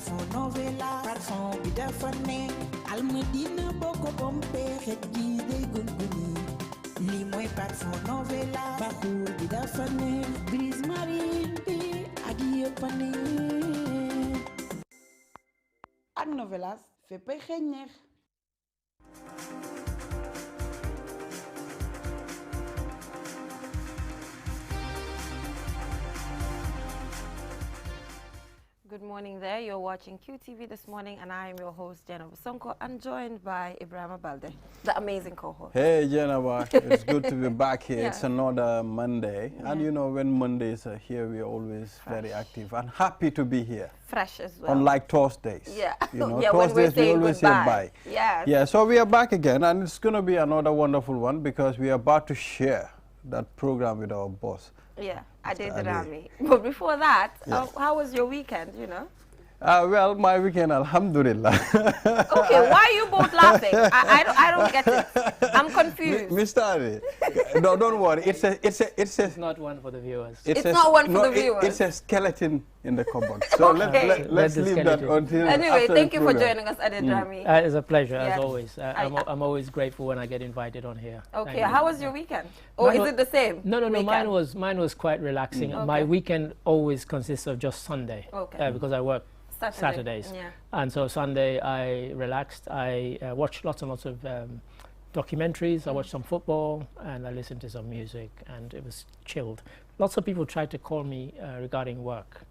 parfum novela parfum bi dafa neex almadina boko pompe xet gi day gulguli li mooy parfum novela baxul bi dafa neex brise marine bi ak yëpp a neex ak novelas féppay xeeñ neex. Good morning there. You're watching QTV this morning, and I am your host, Jenna Sonko, and joined by Ibrahim Balde, the amazing co-host. Hey, Jenna, it's good to be back here. Yeah. It's another Monday, and you know, when Mondays are here, we're always very active and happy to be here. Fresh as well. Unlike Thursdays. Yeah. You know, yeah, Thursdays we always say bye. Yes. Yeah, so we are back again, and it's going to be another wonderful one because we are about to share that program with our boss. Yeah, I did the Rami. But before that, yes. How was your weekend, you know? Well, my weekend, alhamdulillah. Okay, why are you both laughing? I don't get it. I'm confused. Mr. Ali, no, don't worry. It's not one for the viewers. It's not one for the viewers. It's a skeleton in the cupboard. So okay. let's leave that until anyway, thank you for joining us, Aded Rami. It's a pleasure, as always. I'm always grateful when I get invited on here. Okay, how was your weekend? Or is it the same? No, mine was quite relaxing. Okay. My weekend always consists of just Sunday. Okay. Because I work Saturdays. Yeah. And so Sunday I relaxed. I watched lots and lots of documentaries. I watched some football and I listened to some music, and it was chilled. Lots of people tried to call me regarding work.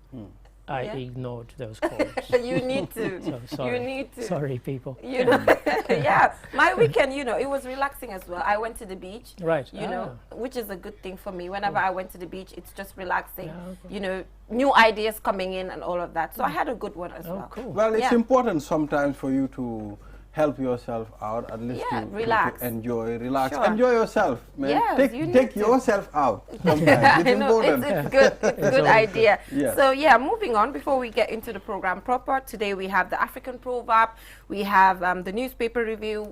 I ignored those calls. You need to. So sorry. You need to. Sorry, people. You know, yeah. My weekend, you know, it was relaxing as well. I went to the beach. Right. You know, which is a good thing for me. Whenever I went to the beach, it's just relaxing. You know, new ideas coming in and all of that. So I had a good one as well. Cool. Well, it's important sometimes for you to help yourself out, at least to enjoy, relax, enjoy yourself, man. Yes, take yourself out sometimes. It's important. It's good. It's a good idea. Yeah. So yeah, moving on, before we get into the program proper, today we have the African proverb, we have the newspaper review,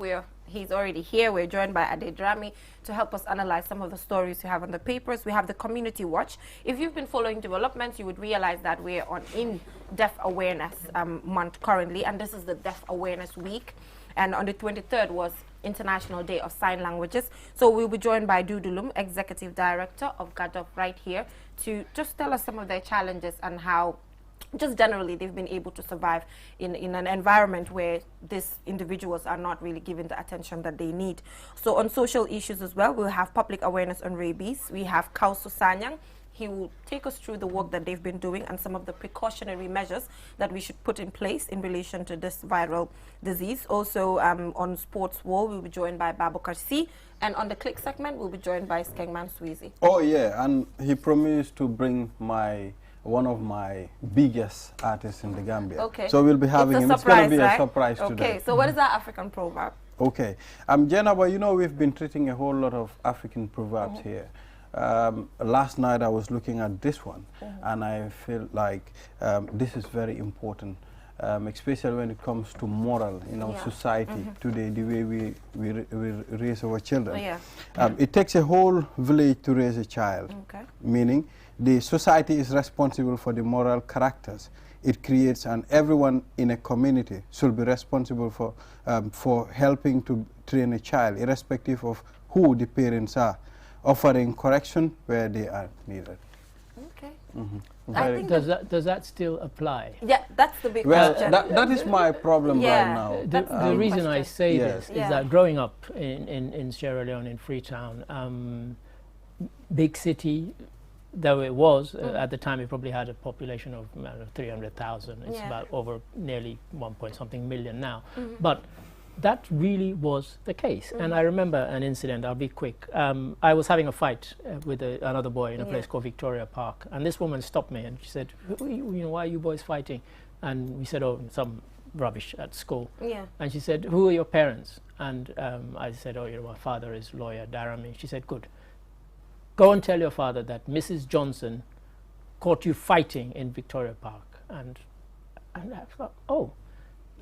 he's already here. We're joined by Aded Rami to help us analyze some of the stories you have on the papers. We have the Community Watch. If you've been following developments, you would realize that we're in Deaf Awareness Month currently, and this is the Deaf Awareness Week. And on the 23rd was International Day of Sign Languages. So we'll be joined by Dudulum, Executive Director of GADOP, right here, to just tell us some of their challenges and how just generally they've been able to survive in an environment where these individuals are not really given the attention that they need. So on social issues as well, we'll have public awareness on rabies. We have Kausu Sanyang. He will take us through the work that they've been doing and some of the precautionary measures that we should put in place in relation to this viral disease. Also on Sports Wall, we'll be joined by Babukar C. And on the Click segment, we'll be joined by Skengman Sweezy. Oh yeah, and he promised to bring one of my biggest artists in the Gambia. Okay. So we'll be having him. It's going to be a surprise today. Okay, so what is our African proverb? Okay. Jenna, you know, we've been treating a whole lot of African proverbs here. Last night I was looking at this one, and I feel like this is very important, especially when it comes to moral in our society today, the way we raise our children. It takes a whole village to raise a child, meaning the society is responsible for the moral characters it creates, and everyone in a community should be responsible for helping to train a child, irrespective of who the parents are, offering correction where they are needed. Okay. Does that still apply? Yeah, that's the big question. Well, that is my problem right now. The reason I say this is that growing up in Sierra Leone, in Freetown, big city, though it was, at the time it probably had a population of 300,000. It's about over nearly 1-point-something million now. But that really was the case. And I remember an incident, I'll be quick. I was having a fight with another boy in a place called Victoria Park. And this woman stopped me and she said, why are you boys fighting? And we said, oh, some rubbish at school. And she said, who are your parents? And I said, oh, my father is lawyer Darami. She said, good. Go and tell your father that Mrs. Johnson caught you fighting in Victoria Park. And I thought, oh.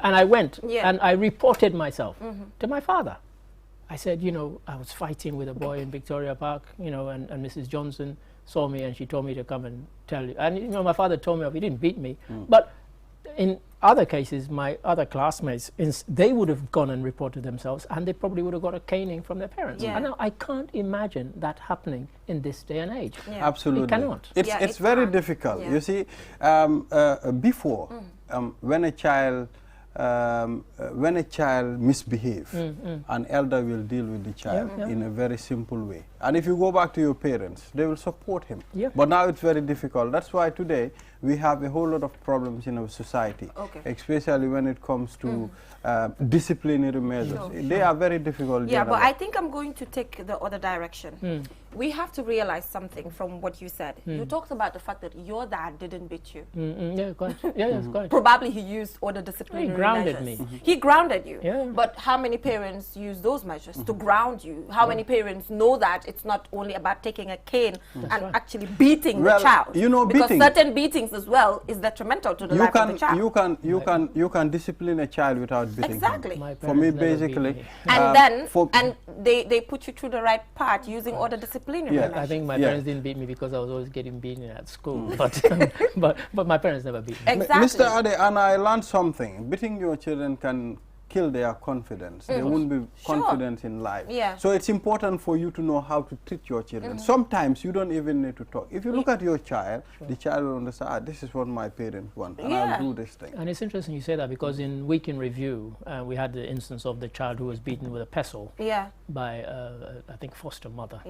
And I went and I reported myself to my father. I said, I was fighting with a boy in Victoria Park, and Mrs. Johnson saw me and she told me to come and tell you. And, my father told me off. He didn't beat me. But in other cases, my other classmates, they would have gone and reported themselves, and they probably would have got a caning from their parents. Yeah. And now I can't imagine that happening in this day and age. Yeah. Absolutely. It cannot. It's very difficult. Yeah. You see, before, when a child misbehaves, an elder will deal with the child in a very simple way. And if you go back to your parents, they will support him. Yeah. But now it's very difficult. That's why today we have a whole lot of problems in our society, especially when it comes to disciplinary measures. They are very difficult. Yeah, but I think I'm going to take the other direction. We have to realize something from what you said. You talked about the fact that your dad didn't beat you. Yeah, quite. Yeah, yes, quite. Probably he used other disciplinary grounded measures. me. He grounded you. Yeah. But how many parents use those measures to ground you? How many parents know that it's not only about taking a cane and actually beating the child? You know, because beating. certain beatings as well is detrimental to the life of the child. You can discipline a child without beating exactly. him. For me, basically. And then they put you through the right path using other disciplinary measures. I think my parents didn't beat me because I was always getting beaten at school. But my parents never beat me. Exactly. Mr. Ade, and I learned something. Beating your children can kill their confidence. They won't be confident in life. Yeah. So it's important for you to know how to treat your children. Sometimes you don't even need to talk. If you look at your child, the child will understand, this is what my parents want, and I'll do this thing. And it's interesting you say that, because in Week in Review, we had the instance of the child who was beaten with a pestle by, I think, foster mother,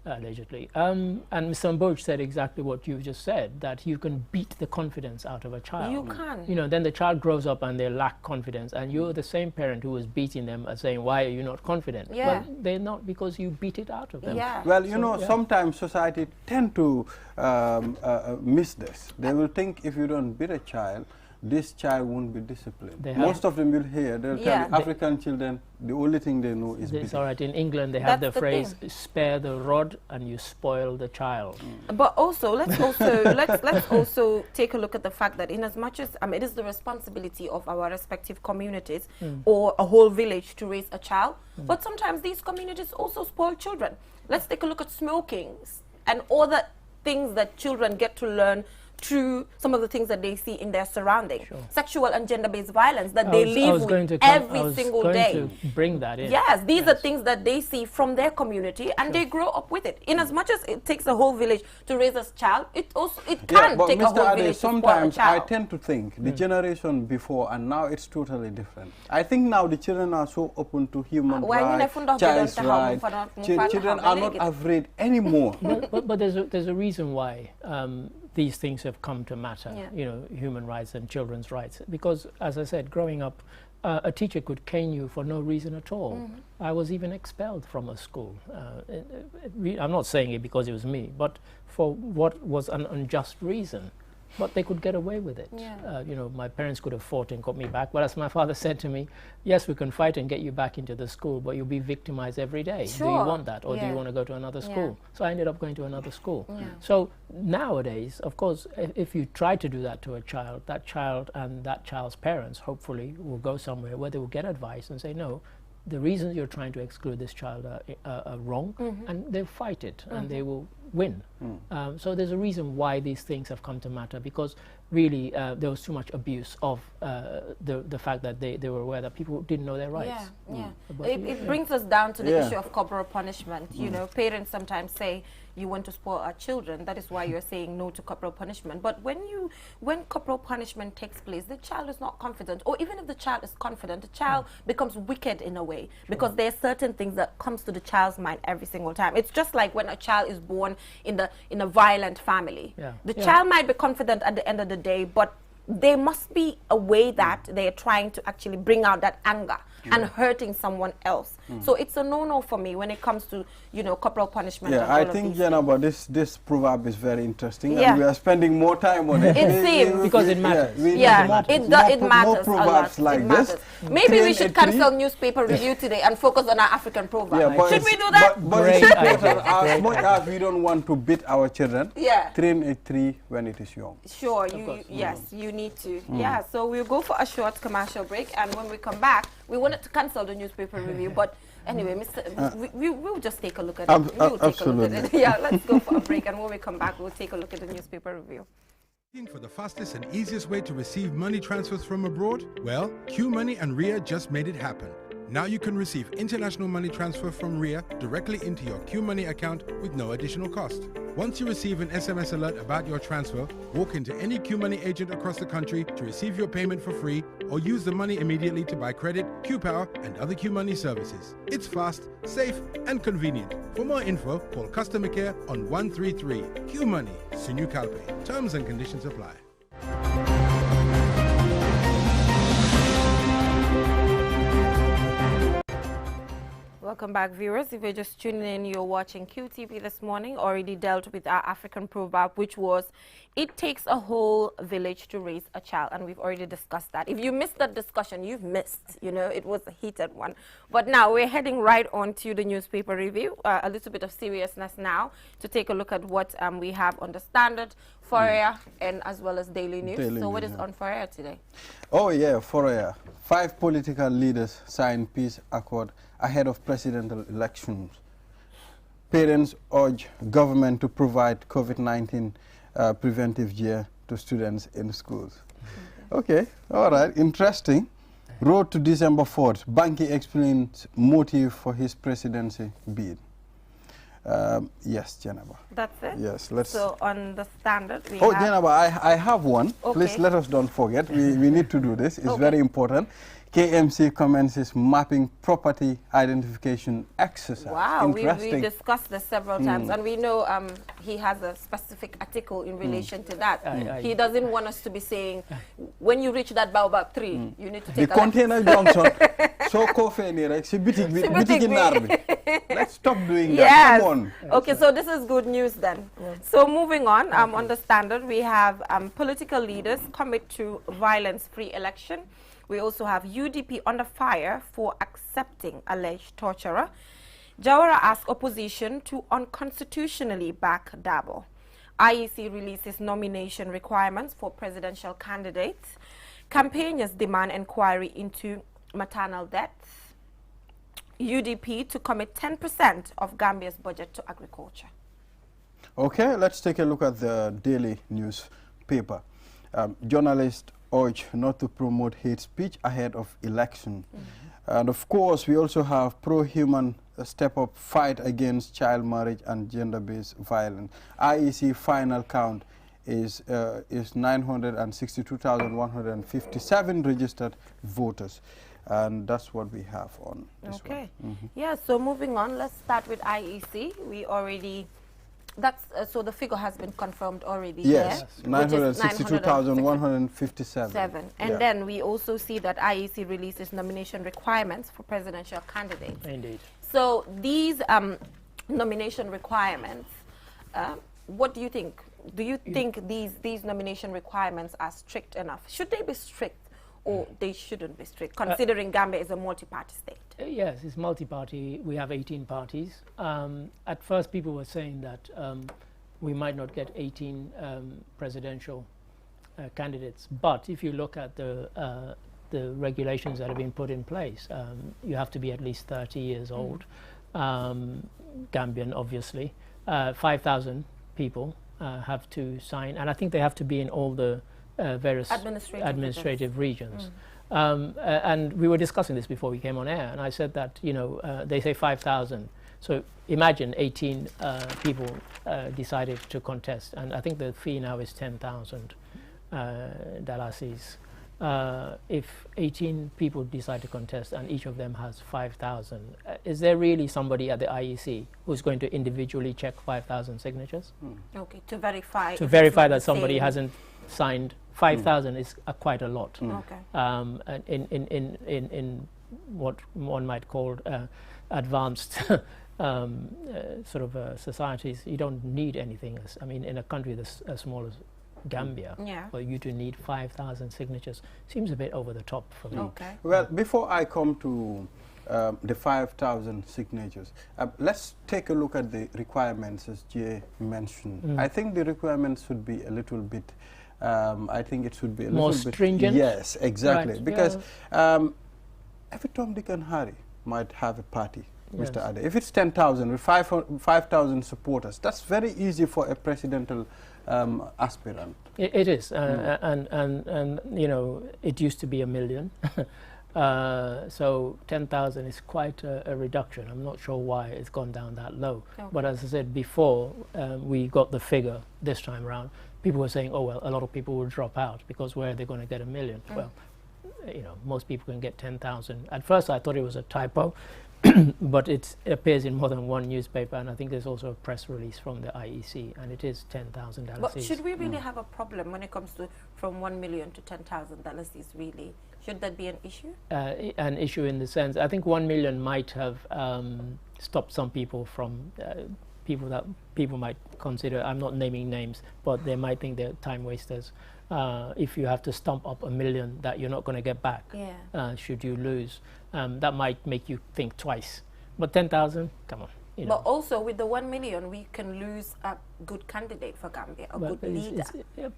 allegedly. And Mr. Mboch said exactly what you just said, that you can beat the confidence out of a child. You can. You know, then the child grows up and they lack confidence, and you're the same parent who was beating them and saying, why are you not confident? Well, they're not, because you beat it out of them. Well, you know, sometimes society tend to miss this. They will think if you don't beat a child, this child won't be disciplined. Most of them will hear, they'll tell you, African children, the only thing they know is beating. It's all right. In England, they have the phrase, spare the rod and you spoil the child. But also, let's also take a look at the fact that in as much as it is the responsibility of our respective communities or a whole village to raise a child, but sometimes these communities also spoil children. Let's take a look at smoking and all the things that children get to learn through some of the things that they see in their surroundings. Sexual and gender-based violence that they live with every single day. To bring that in. Yes, these are things that they see from their community, and they grow up with it. In as much as it takes a whole village to raise a child, it can take a whole village to spoil a child. Sometimes I tend to think the generation before and now it's totally different. I think now the children are so open to human rights, child's rights. Children are not afraid anymore. But there's a reason why these things have come to matter, you know, human rights and children's rights. Because, as I said, growing up, a teacher could cane you for no reason at all. I was even expelled from a school. I'm not saying it because it was me, but for what was an unjust reason. But they could get away with it. You know, my parents could have fought and got me back. But as my father said to me, yes, we can fight and get you back into the school, but you'll be victimized every day. Do you want that? Or do you want to go to another school? So I ended up going to another school. So nowadays, of course, if you try to do that to a child, that child and that child's parents hopefully will go somewhere where they will get advice and say, no, the reasons you're trying to exclude this child are wrong, and they'll fight it, and they will win. So there's a reason why these things have come to matter, because really there was too much abuse of the fact that they were aware that people didn't know their rights. It brings us down to the issue of corporal punishment. You know, parents sometimes say, you want to spoil our children, that is why you're saying no to corporal punishment. But when corporal punishment takes place, the child is not confident, or even if the child is confident, the child becomes wicked in a way, because there are certain things that comes to the child's mind every single time. It's just like when a child is born in a violent family. The child might be confident at the end of the day, but there must be a way that they are trying to actually bring out that anger and hurting someone else. So it's a no-no for me when it comes to, you know, corporal punishment. I think, Janaba, this proverb is very interesting, and we are spending more time on it. It seems. Because it matters. It matters more proverbs a lot. like this. Maybe we should cancel newspaper review today and focus on our African proverb. Should we do that? But it's important, as much as we don't want to beat our children, train a tree when it is young. Sure, you need to. So we'll go for a short commercial break, and when we come back, we wanted to cancel the newspaper review, but anyway, we'll just take a look at it. We'll take a look at it. Let's go for a break, and when we come back, we'll take a look at the newspaper review. Looking for the fastest and easiest way to receive money transfers from abroad? Well, QMoney and RIA just made it happen. Now you can receive international money transfer from RIA directly into your QMoney account with no additional cost. Once you receive an SMS alert about your transfer, walk into any QMoney agent across the country to receive your payment for free, or use the money immediately to buy credit, QPower, and other QMoney services. It's fast, safe, and convenient. For more info, call customer care on 133. QMoney, Sunu Calpe. Terms and conditions apply. Welcome back, viewers. If you're just tuning in, you're watching QTV this morning. Already dealt with our African proverb, which was, it takes a whole village to raise a child. And we've already discussed that. If you missed that discussion, you've missed. You know, it was a heated one. But now we're heading right on to the newspaper review. A little bit of seriousness now to take a look at what we have on the Standard, Fourier, and as well as Daily News. So what is on Fourier today? Oh, yeah, Fourier. 5 political leaders signed peace accord ahead of presidential elections. Parents urge government to provide COVID-19 preventive gear to students in schools. Okay, all right, interesting. Road to December 4th. Banki explains motive for his presidency bid. Yes, Jennifer. That's it? Yes, let's... So on the Standard, we have... Oh, Jennifer, I have one. Okay. Please let us don't forget. We need to do this. It's very important. KMC commences mapping property identification exercise. Wow, we discussed this several times, and we know he has a specific article in relation to that. He doesn't want us to be saying, when you reach that baobab tree, you need to take the container junction. So let's stop doing that. Come on. Okay, so this is good news then. So moving on, on the Standard, we have political leaders commit to violence-free election. We also have UDP under fire for accepting alleged torturer. Jawara asks opposition to unconstitutionally back Dabo. IEC releases nomination requirements for presidential candidates. Campaigners demand inquiry into maternal deaths. UDP to commit 10% of Gambia's budget to agriculture. Okay, let's take a look at the Daily Newspaper. Journalists urge not to promote hate speech ahead of election. And of course, we also have pro-human step-up fight against child marriage and gender-based violence. IEC final count is 962,157 registered voters. And that's what we have on this one. Yeah, so moving on, let's start with IEC. We already... That's so the figure has been confirmed already. Yes, 962,157. And then we also see that IEC releases nomination requirements for presidential candidates. Indeed. So these nomination requirements, what do you think? Do you think these nomination requirements are strict enough? Should they be strict, or they shouldn't be strict, considering Gambia is a multi-party state? Yes, it's multi-party. We have 18 parties. At first, people were saying that we might not get 18 presidential candidates. But if you look at the regulations that have been put in place, you have to be at least 30 years old, Gambian, obviously. 5,000 people have to sign, and I think they have to be in all the various administrative regions. And we were discussing this before we came on air, and I said that, you know, they say 5,000. So imagine 18 people decided to contest, and I think the fee now is 10,000 dalasis. If 18 people decide to contest and each of them has 5,000, is there really somebody at the IEC who's going to individually check 5,000 signatures? Okay, to verify. To verify that somebody hasn't signed 5,000 is quite a lot. Okay. In what one might call advanced sort of societies, you don't need anything. I mean, in a country that's as small as Gambia, for you to need 5,000 signatures seems a bit over the top for me. Okay. Well, before I come to the 5,000 signatures, let's take a look at the requirements as Jay mentioned. I think the requirements should be a little bit, I think it should be a more little bit stringent. Yes, exactly. Right, because every Tom, Dick and Harry might have a party. Mr. Ade. If it's 10,000 with 5,000 supporters, that's very easy for a presidential aspirant. It is, and you know, it used to be 1 million. So 10,000 is quite a reduction. I'm not sure why it's gone down that low. Okay. But as I said before, we got the figure this time around. People were saying, oh, well, a lot of people will drop out because where are they going to get 1 million? Well, you know, most people can get 10,000. At first, I thought it was a typo, but it appears in more than one newspaper, and I think there's also a press release from the IEC, and it is 10,000 LSEs. But should we really have a problem when it comes to from 1 million to 10,000 LSEs, really? Should that be an issue? An issue in the sense, I think 1 million might have stopped some people from, people that people might consider, I'm not naming names, but they might think they're time wasters. If you have to stump up 1 million that you're not going to get back, should you lose, that might make you think twice. But 10,000, come on. You know. But also with the 1 million, we can lose a good candidate for Gambia, a good leader.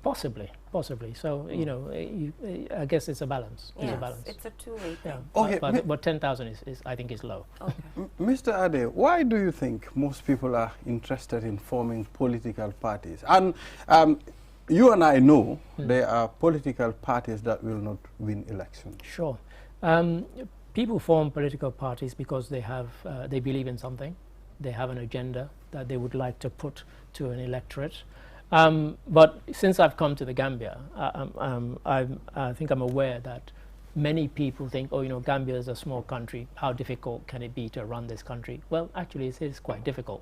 Possibly. So, you know, I guess it's a balance. Yes, it's a balance. It's a two-way thing. Okay, but 10,000 is, I think, is low. Okay. Mr. Ade, why do you think most people are interested in forming political parties? And you and I know there are political parties that will not win elections. Sure. People form political parties because they have, they believe in something. They have an agenda that they would like to put to an electorate. But since I've come to the Gambia, I think I'm aware that many people think, oh, you know, Gambia is a small country. How difficult can it be to run this country? Well, actually, it is quite difficult,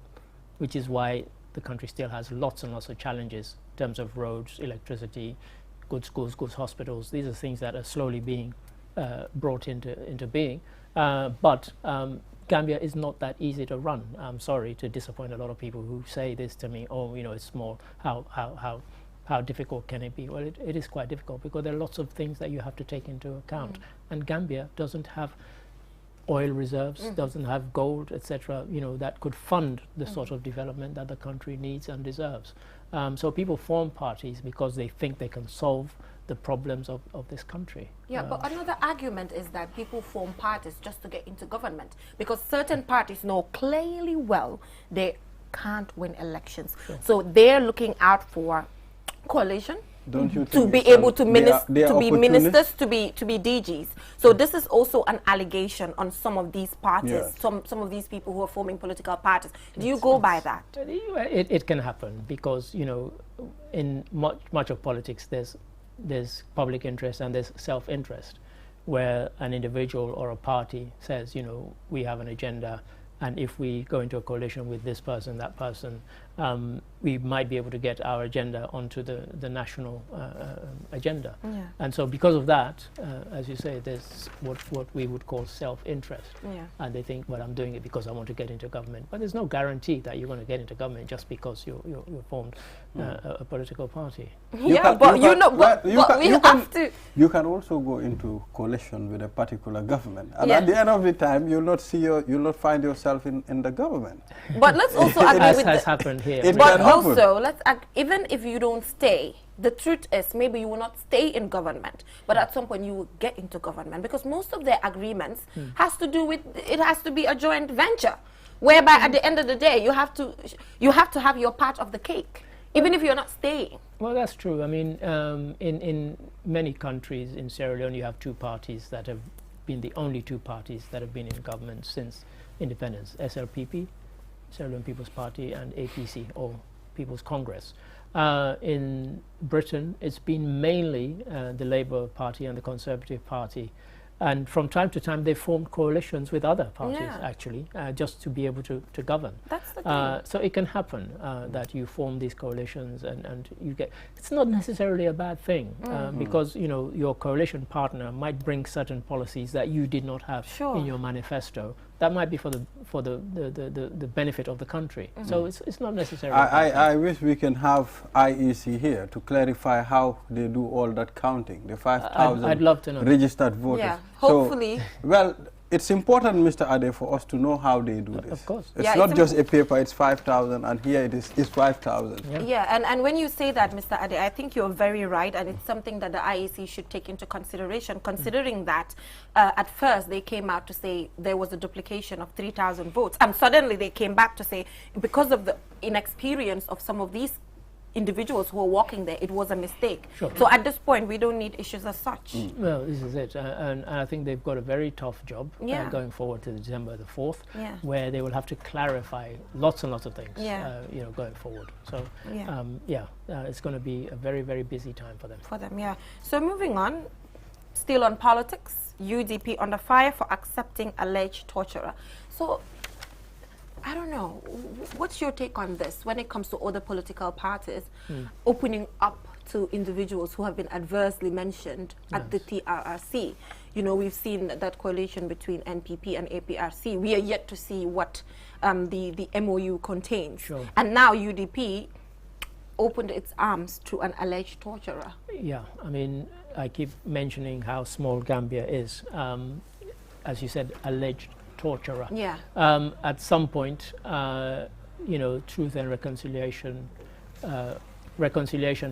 which is why the country still has lots and lots of challenges in terms of roads, electricity, good schools, good hospitals. These are things that are slowly being brought into being. But Gambia is not that easy to run. I'm sorry to disappoint a lot of people who say this to me, oh, you know, it's small, how difficult can it be? Well, it is quite difficult because there are lots of things that you have to take into account. And Gambia doesn't have oil reserves, doesn't have gold, etc., you know, that could fund the sort of development that the country needs and deserves. So people form parties because they think they can solve the problems of this country. Yeah, but another argument is that people form parties just to get into government because certain parties know clearly well they can't win elections. Sure. So they're looking out for coalition. Don't you think to be able to be ministers, to be DGs. So this is also an allegation on some of these parties, some of these people who are forming political parties. Do you go by that? It can happen because, you know, in much of politics there's public interest and there's self-interest, where an individual or a party says, you know, we have an agenda, and if we go into a coalition with this person, that person, we might be able to get our agenda onto the national agenda. Yeah. And so because of that, as you say, there's what we would call self-interest. Yeah. And they think, well, I'm doing it because I want to get into government. But there's no guarantee that you're going to get into government just because you're formed a political party. You can also go into coalition with a particular government. And at the end of the time, you'll not find yourself in the government. But let's also agree with has happened here. But also, even if you don't stay, the truth is maybe you will not stay in government, but at some point you will get into government because most of their agreements has to do with, it has to be a joint venture, whereby at the end of the day you have to have your part of the cake, even if you're not staying. Well, that's true. I mean, in many countries, in Sierra Leone, you have two parties that have been the only two parties that have been in government since independence: SLPP, Sierra Leone People's Party, and APC, or People's Congress. In Britain, it's been mainly the Labour Party and the Conservative Party. And from time to time, they formed coalitions with other parties, actually, just to be able to govern. That's the thing. So it can happen that you form these coalitions and you get... It's not necessarily a bad thing because, you know, your coalition partner might bring certain policies that you did not have in your manifesto. That might be for the benefit of the country. So it's not necessarily... I wish we can have IEC here to clarify how they do all that counting, the 5,000 I'd love to know. Registered voters. Yeah, hopefully. So, well, it's important, Mr. Ade, for us to know how they do this. Of course. It's not just a paper, it's 5,000, and here it's 5,000. And when you say that, Mr. Ade, I think you're very right, and it's something that the IEC should take into consideration, considering that at first they came out to say there was a duplication of 3,000 votes, and suddenly they came back to say because of the inexperience of some of these individuals who are working there, it was a mistake. Sure. So at this point, we don't need issues as such. Well, this is it. And I think they've got a very tough job going forward to December the 4th, where they will have to clarify lots and lots of things, you know, going forward. So, it's going to be a very, very busy time for them. So moving on, still on politics, UDP under fire for accepting alleged torturer. So, I don't know, what's your take on this when it comes to other political parties opening up to individuals who have been adversely mentioned at the TRRC? You know, we've seen that coalition between NPP and APRC. We are yet to see what the MOU contains. Sure. And now UDP opened its arms to an alleged torturer. Yeah, I mean, I keep mentioning how small Gambia is. As you said, alleged torturer. Yeah. At some point, you know, truth and reconciliation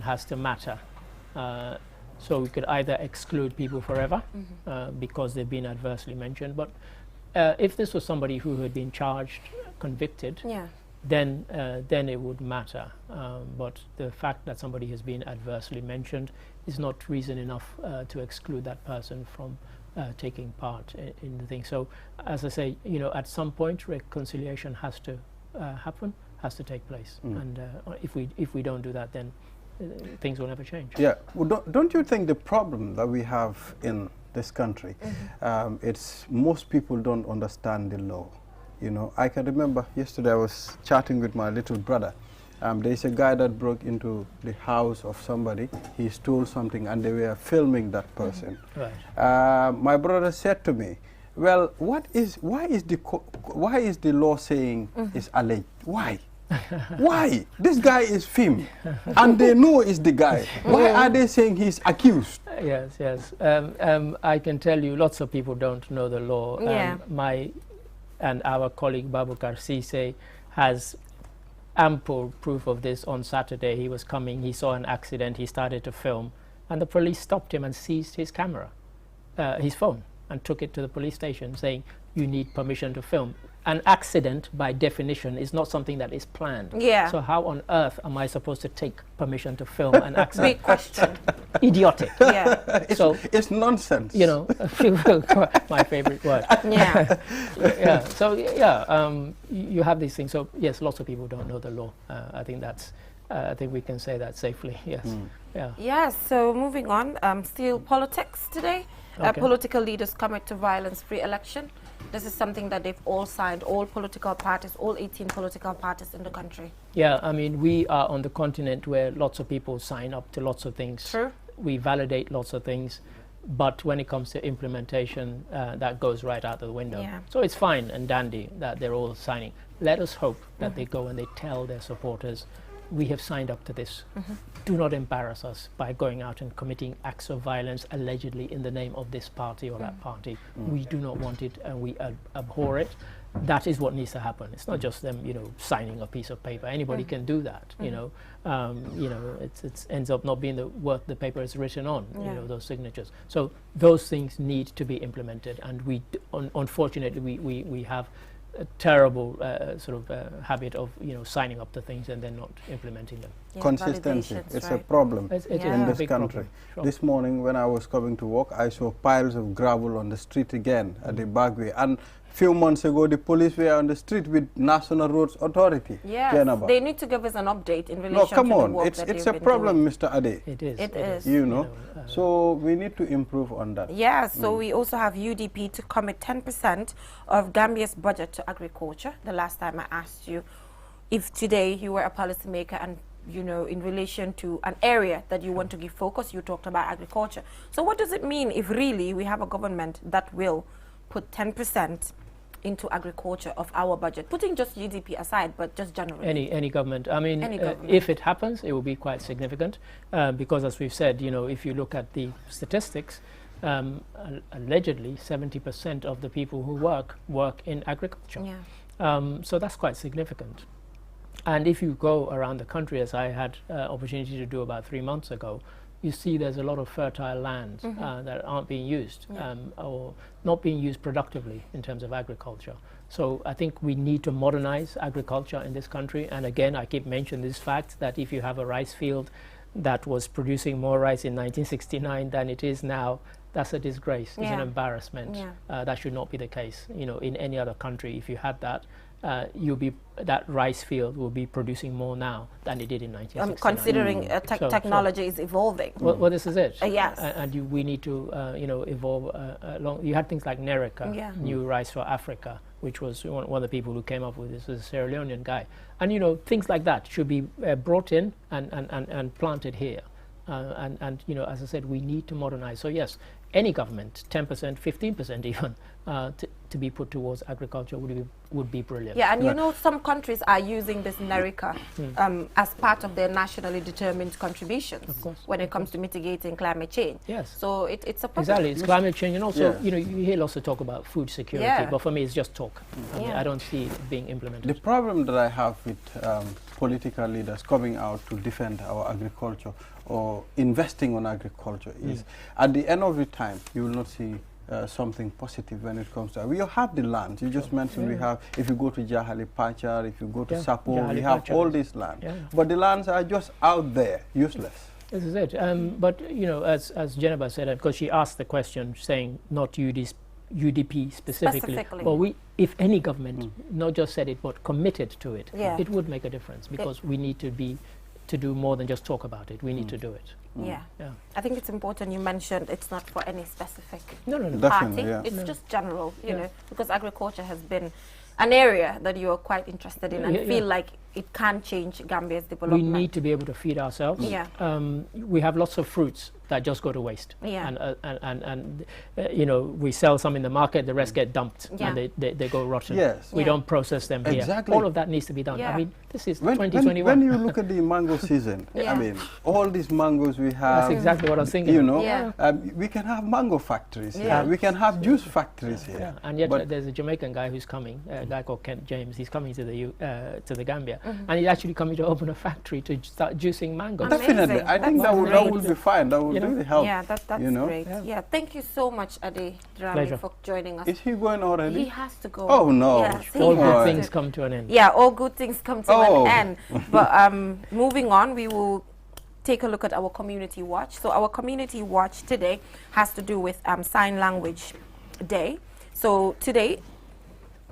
has to matter. So we could either exclude people forever because they've been adversely mentioned, but if this was somebody who had been charged, convicted, then it would matter. But the fact that somebody has been adversely mentioned is not reason enough to exclude that person from taking part in the thing. So, as I say, you know, at some point reconciliation has to happen, has to take place, and if we don't do that, then things will never change. Yeah. Well, don't you think the problem that we have in this country, it's most people don't understand the law. You know, I can remember yesterday I was chatting with my little brother. There's a guy that broke into the house of somebody. He stole something and they were filming that person. Right. My brother said to me, well, why is the law saying it's alleged? Why? Why? This guy is filmed and they know it's the guy. Why are they saying he's accused? Yes. I can tell you lots of people don't know the law. Our colleague Babukar Sise has ample proof of this. On Saturday he was coming, he saw an accident, he started to film, and the police stopped him and seized his camera, his phone, and took it to the police station saying, you need permission to film. An accident by definition is not something that is planned. So how on earth am I supposed to take permission to film an accident? Big question. Idiotic. It's nonsense. You know, my favorite word. You have these things. So yes, lots of people don't know the law. I think that's I think we can say that safely. Yes. So moving on, still politics today. Political leaders commit to violence-free election. This is something that they've all signed, all political parties, all 18 political parties in the country. Yeah, I mean, we are on the continent where lots of people sign up to lots of things. True. We validate lots of things, but when it comes to implementation, that goes right out of the window. So it's fine and dandy that they're all signing. Let us hope that they go and they tell their supporters, we have signed up to this. Do not embarrass us by going out and committing acts of violence allegedly in the name of this party or that party. We do not want it and we abhor it. That is what needs to happen. It's not just them, you know, signing a piece of paper. Anybody can do that, you know. It ends up not being worth the paper is written on, you know, those signatures. So those things need to be implemented, and unfortunately we have a terrible habit of, you know, signing up to things and then not implementing them. Consistency, it's a problem in this country. This morning when I was coming to work, I saw piles of gravel on the street again at the Bagway, and few months ago the police were on the street with National Roads Authority. They need to give us an update in relation to the work it's a problem, Mr. Ade. It is. You know, so we need to improve on that. So we also have UDP to commit 10% of Gambia's budget to agriculture. The last time I asked you if today you were a policymaker and, you know, in relation to an area that you want to give focus, you talked about agriculture. So what does it mean if really we have a government that will put 10% into agriculture of our budget, putting just GDP aside, but just generally? Any government. I mean, if it happens, it will be quite significant because, as we've said, you know, if you look at the statistics, allegedly 70% of the people who work in agriculture. So that's quite significant. And if you go around the country, as I had opportunity to do about 3 months ago, you see there's a lot of fertile lands that aren't being used or not being used productively in terms of agriculture. So I think we need to modernize agriculture in this country. And again, I keep mentioning this fact that if you have a rice field that was producing more rice in 1969 than it is now, that's a disgrace. It's an embarrassment. That should not be the case. You know, in any other country, if you had that, that rice field will be producing more now than it did in 1969. Considering technology is evolving. Well, this is it. Yes. And we need to, you know, evolve along. You had things like Nereka, New Rice for Africa, which was one of the people who came up with this, was a Sierra Leonean guy. And, you know, things like that should be brought in and planted here. And, you know, as I said, we need to modernize. So, yes, any government, 10%, 15% even, to be put towards agriculture would be brilliant. Yeah, and you know, some countries are using this Nereka as part of their nationally determined contributions when it comes to mitigating climate change. Yes. So it's a problem. Exactly, it's climate change, and also, you know, you hear lots of talk about food security, but for me it's just talk. I mean, I don't see it being implemented. The problem that I have with political leaders coming out to defend our agriculture or investing on agriculture is, at the end of the time, you will not see something positive when it comes to. We have the land. You just mentioned we have. If you go to Jahali Pachar, if you go to Sapo, we have all this land. But the lands are just out there, useless. This is it. But you know, as Jennifer said, because she asked the question, saying not UDP specifically. But if any government not just said it but committed to it, it would make a difference, because we need to do more than just talk about it. We need to do it. Yeah. I think it's important you mentioned it's not for any specific party. It's just general, you know, because agriculture has been an area that you are quite interested in and feel like it can change Gambia's development. We need to be able to feed ourselves. We have lots of fruits that just go to waste. And you know, we sell some in the market, the rest get dumped and they go rotten. We don't process them here. All of that needs to be done. I mean, this is 2021. When you look at the mango season, I mean, all these mangoes we have. That's exactly what I was thinking. You know, we can have mango factories here. We can have juice factories here. And yet there's a Jamaican guy who's coming, a guy called Kent James. He's coming to the Gambia, and he's actually coming to open a factory to start juicing mangoes. Definitely, I think that would be fine. That would really help. Yeah, that's great. Yeah, thank you so much, Ade Drami, for joining us. Is he going already? He has to go. Oh no! All good things come to an end. Yeah, all good things come to an end. But moving on, we will take a look at our community watch. So our community watch today has to do with Sign Language Day. So today,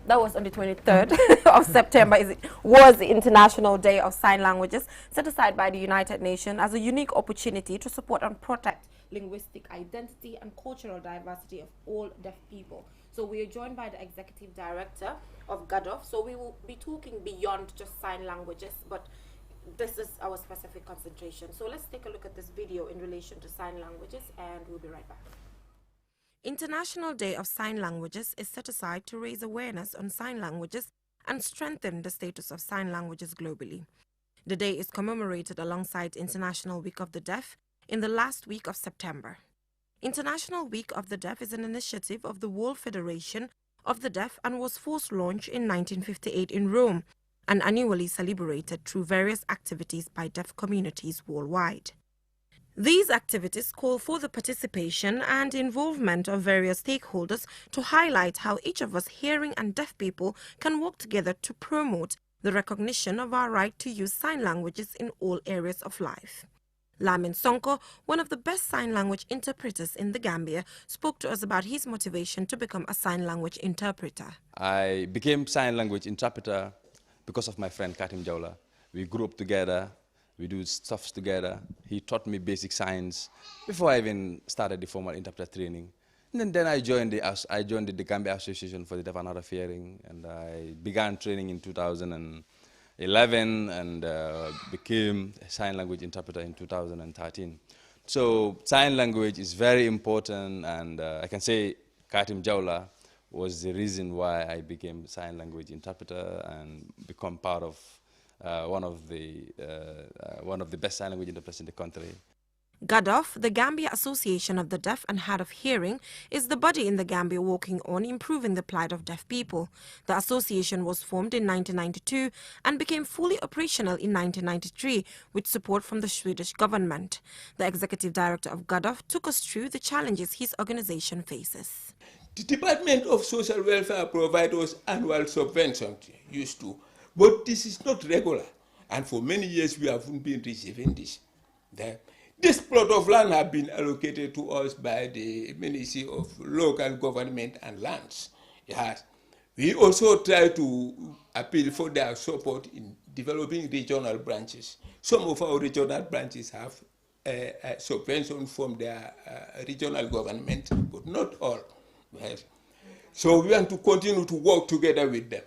that was on the 23rd of September, was the International Day of Sign Languages, set aside by the United Nations as a unique opportunity to support and protect linguistic identity and cultural diversity of all deaf people. So we are joined by the Executive Director of GADOF. So we will be talking beyond just sign languages, but this is our specific concentration. So let's take a look at this video in relation to sign languages, and we'll be right back. International Day of Sign Languages is set aside to raise awareness on sign languages and strengthen the status of sign languages globally. The day is commemorated alongside International Week of the Deaf in the last week of September. International Week of the Deaf is an initiative of the World Federation of the Deaf and was first launched in 1958 in Rome and annually celebrated through various activities by deaf communities worldwide. These activities call for the participation and involvement of various stakeholders to highlight how each of us hearing and deaf people can work together to promote the recognition of our right to use sign languages in all areas of life. Lamin Sonko, one of the best sign language interpreters in the Gambia, spoke to us about his motivation to become a sign language interpreter. I became sign language interpreter because of my friend Katim Jawla. We grew up together. We do stuff together. He taught me basic signs before I even started the formal interpreter training. And then I joined the Gambia Association for the Deaf and Hard of Hearing, and I began training in 2011 and became a sign language interpreter in 2013. So sign language is very important, and I can say Katim Jawla was the reason why I became sign language interpreter and become part of one of the best sign language interpreters in the country. GADOF, the Gambia Association of the Deaf and Hard of Hearing, is the body in the Gambia working on improving the plight of deaf people. The association was formed in 1992 and became fully operational in 1993 with support from the Swedish government. The executive director of GADOF took us through the challenges his organization faces. The Department of Social Welfare provides us annual subventions, used to, but this is not regular, and for many years we haven't been receiving this. This plot of land has been allocated to us by the Ministry of Local Government and Lands. Yes. We also try to appeal for their support in developing regional branches. Some of our regional branches have subvention from their regional government, but not all. Yes. So we want to continue to work together with them.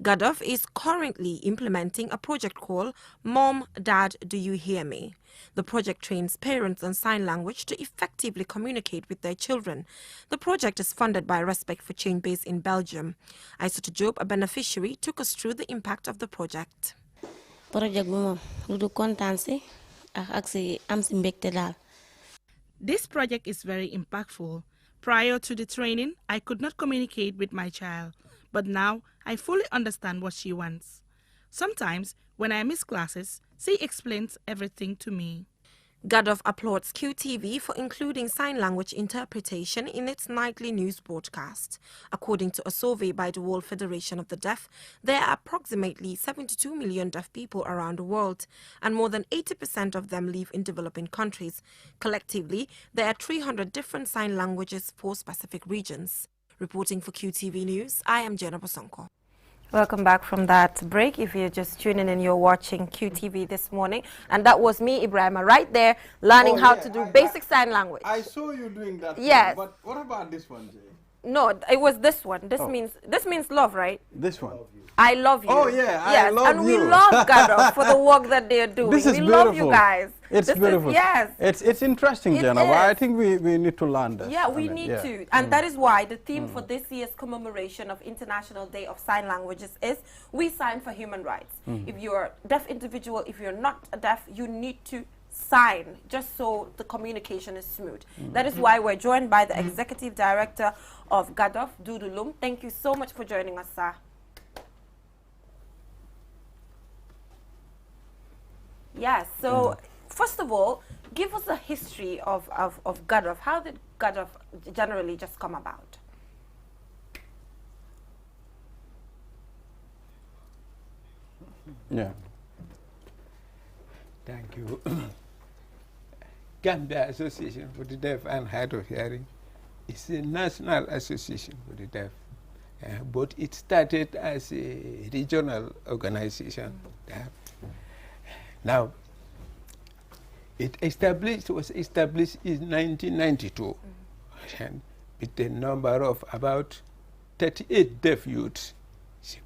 GADOF is currently implementing a project called Mom, Dad, Do You Hear Me? The project trains parents on sign language to effectively communicate with their children. The project is funded by Respect for Change based in Belgium. Aissatou Job, a beneficiary, took us through the impact of the project. This project is very impactful. Prior to the training, I could not communicate with my child, but now I fully understand what she wants. Sometimes, when I miss classes, she explains everything to me. GADOF applauds QTV for including sign language interpretation in its nightly news broadcast. According to a survey by the World Federation of the Deaf, there are approximately 72 million deaf people around the world, and more than 80% of them live in developing countries. Collectively, there are 300 different sign languages for specific regions. Reporting for QTV News, I am Jenna Bosonko. Welcome back from that break. If you're just tuning in, you're watching QTV this morning. And that was me, Ibrahima, right there, learning how to do basic sign language. I saw you doing that. Yes. But what about this one, Jay? No, it was this one. This means love, right? This one. I love you. Oh, yeah, yes. I love and you. And we love GADOF for the work that they're doing. This is we beautiful. love you guys. It's beautiful. Yes. It's interesting, Jenna. I think we need to learn this. Yeah, we need to. And that is why the theme for this year's commemoration of International Day of Sign Languages is We Sign for Human Rights. If you're a deaf individual, if you're not a deaf, you need to sign just so the communication is smooth. That is why we're joined by the Executive Director of GADOF, Dudu Lum. Thank you so much for joining us, sir. Yes, so first of all, give us a history of GADOF. How did GADOF generally just come about? Yeah. Thank you. Gambia Association for the Deaf and Hard of Hearing is a national association for the deaf, but it started as a regional organization. Now, it was established in 1992, and with a number of about 38 deaf youths.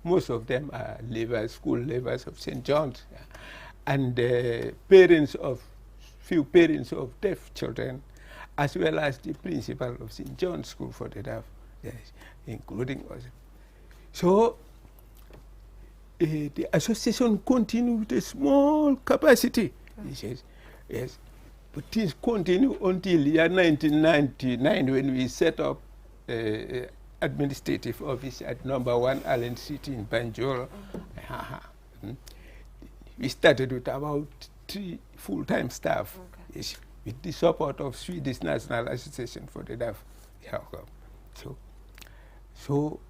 Most of them are school leavers of St. John's, and few parents of deaf children, as well as the principal of St. John's School for the Deaf, yes, including us. So the association continued with a small capacity. Yes, but things continue until year 1999 when we set up administrative office at number 1 Allen Street in Banjul. We started with about 3 full-time staff, yes, with the support of Swedish National Association for the Deaf. So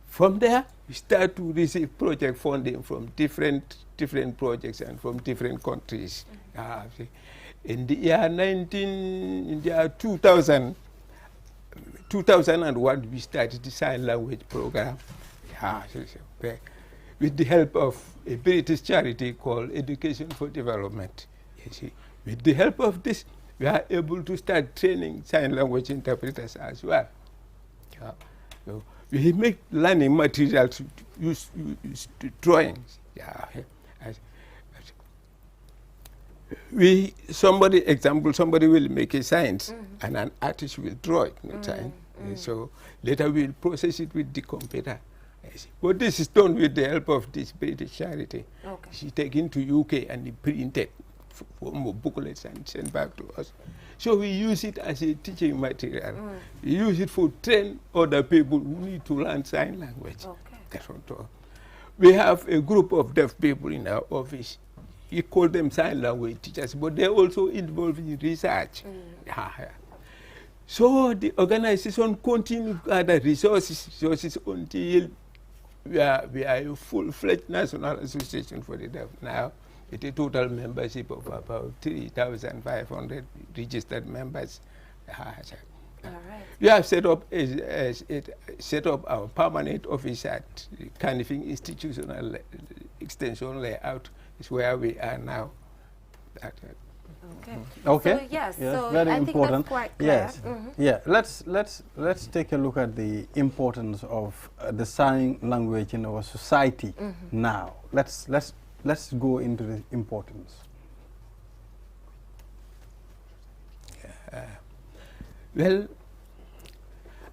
from there, we start to receive project funding from different projects and from different countries. In the year 2001, we started the sign language program. With the help of a British charity called Education for Development. With the help of this, we are able to start training sign language interpreters as well. So we make learning materials to use drawings. Somebody will make a sign, and an artist will draw it. So later we'll process it with the computer. But this is done with the help of this British charity. She taken to UK and printed. form booklets and send back to us. So we use it as a teaching material. We use it for train other people who need to learn sign language. Okay. That's all. We have a group of deaf people in our office. We call them sign language teachers, but they're also involved in research. So the organization continues to gather resources until we are a full-fledged national association for the deaf now, with a total membership of about 3,500 registered members. All right. We have set up our permanent office at Canifing Institutional Extension Layout. Is where we are now. Okay. Okay. So yes, yes, so very I important. think that's quite clear. Yes. Yeah. Let's take a look at the importance of the sign language in our society now. Let's go into the importance. Well,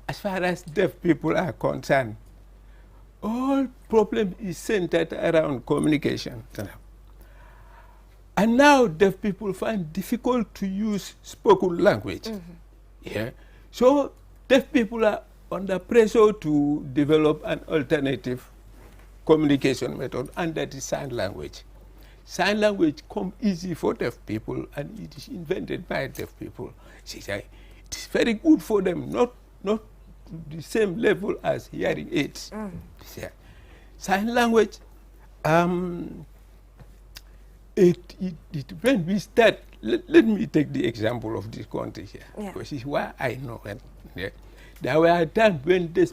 as far as deaf people are concerned, all problem is centered around communication. And now deaf people find difficult to use spoken language. Yeah. So deaf people are under pressure to develop an alternative communication method, and that is sign language. Sign language comes easy for deaf people, and it is invented by deaf people. It is very good for them, not the same level as hearing aids. Sign language, when we start, let me take the example of this country here, because it's why I know it. There were times when these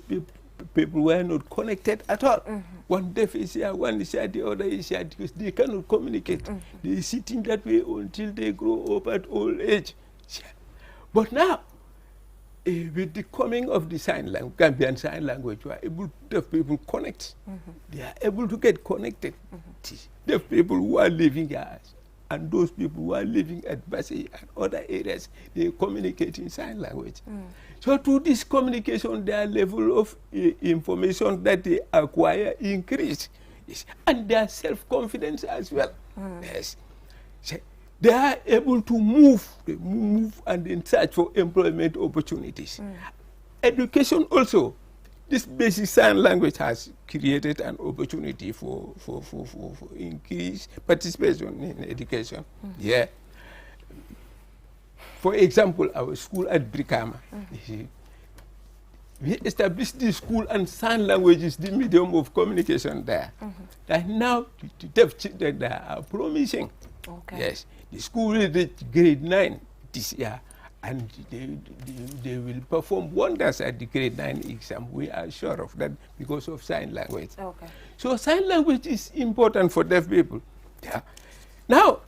people were not connected at all. One deaf is here, one is here, the other is here, because they cannot communicate. They sit in that way until they grow up at old age. But now, with the coming of the sign language, Gambian sign language, we are able to deaf people connect. They are able to get connected. Deaf people who are living here, and those people who are living at Bassi and other areas, they communicate in sign language. So through this communication, their level of information that they acquire increase, and their self-confidence as well. Yes. So they are able to move and then search for employment opportunities. Education also, this basic sign language has created an opportunity for increased participation in education. Yeah. For example, our school at Brikama, we established this school, and sign language is the medium of communication there. And now the deaf children there are promising. Yes. The school will reach grade 9 this year, and they will perform wonders at the grade 9 exam. We are sure of that because of sign language. So sign language is important for deaf people. Now,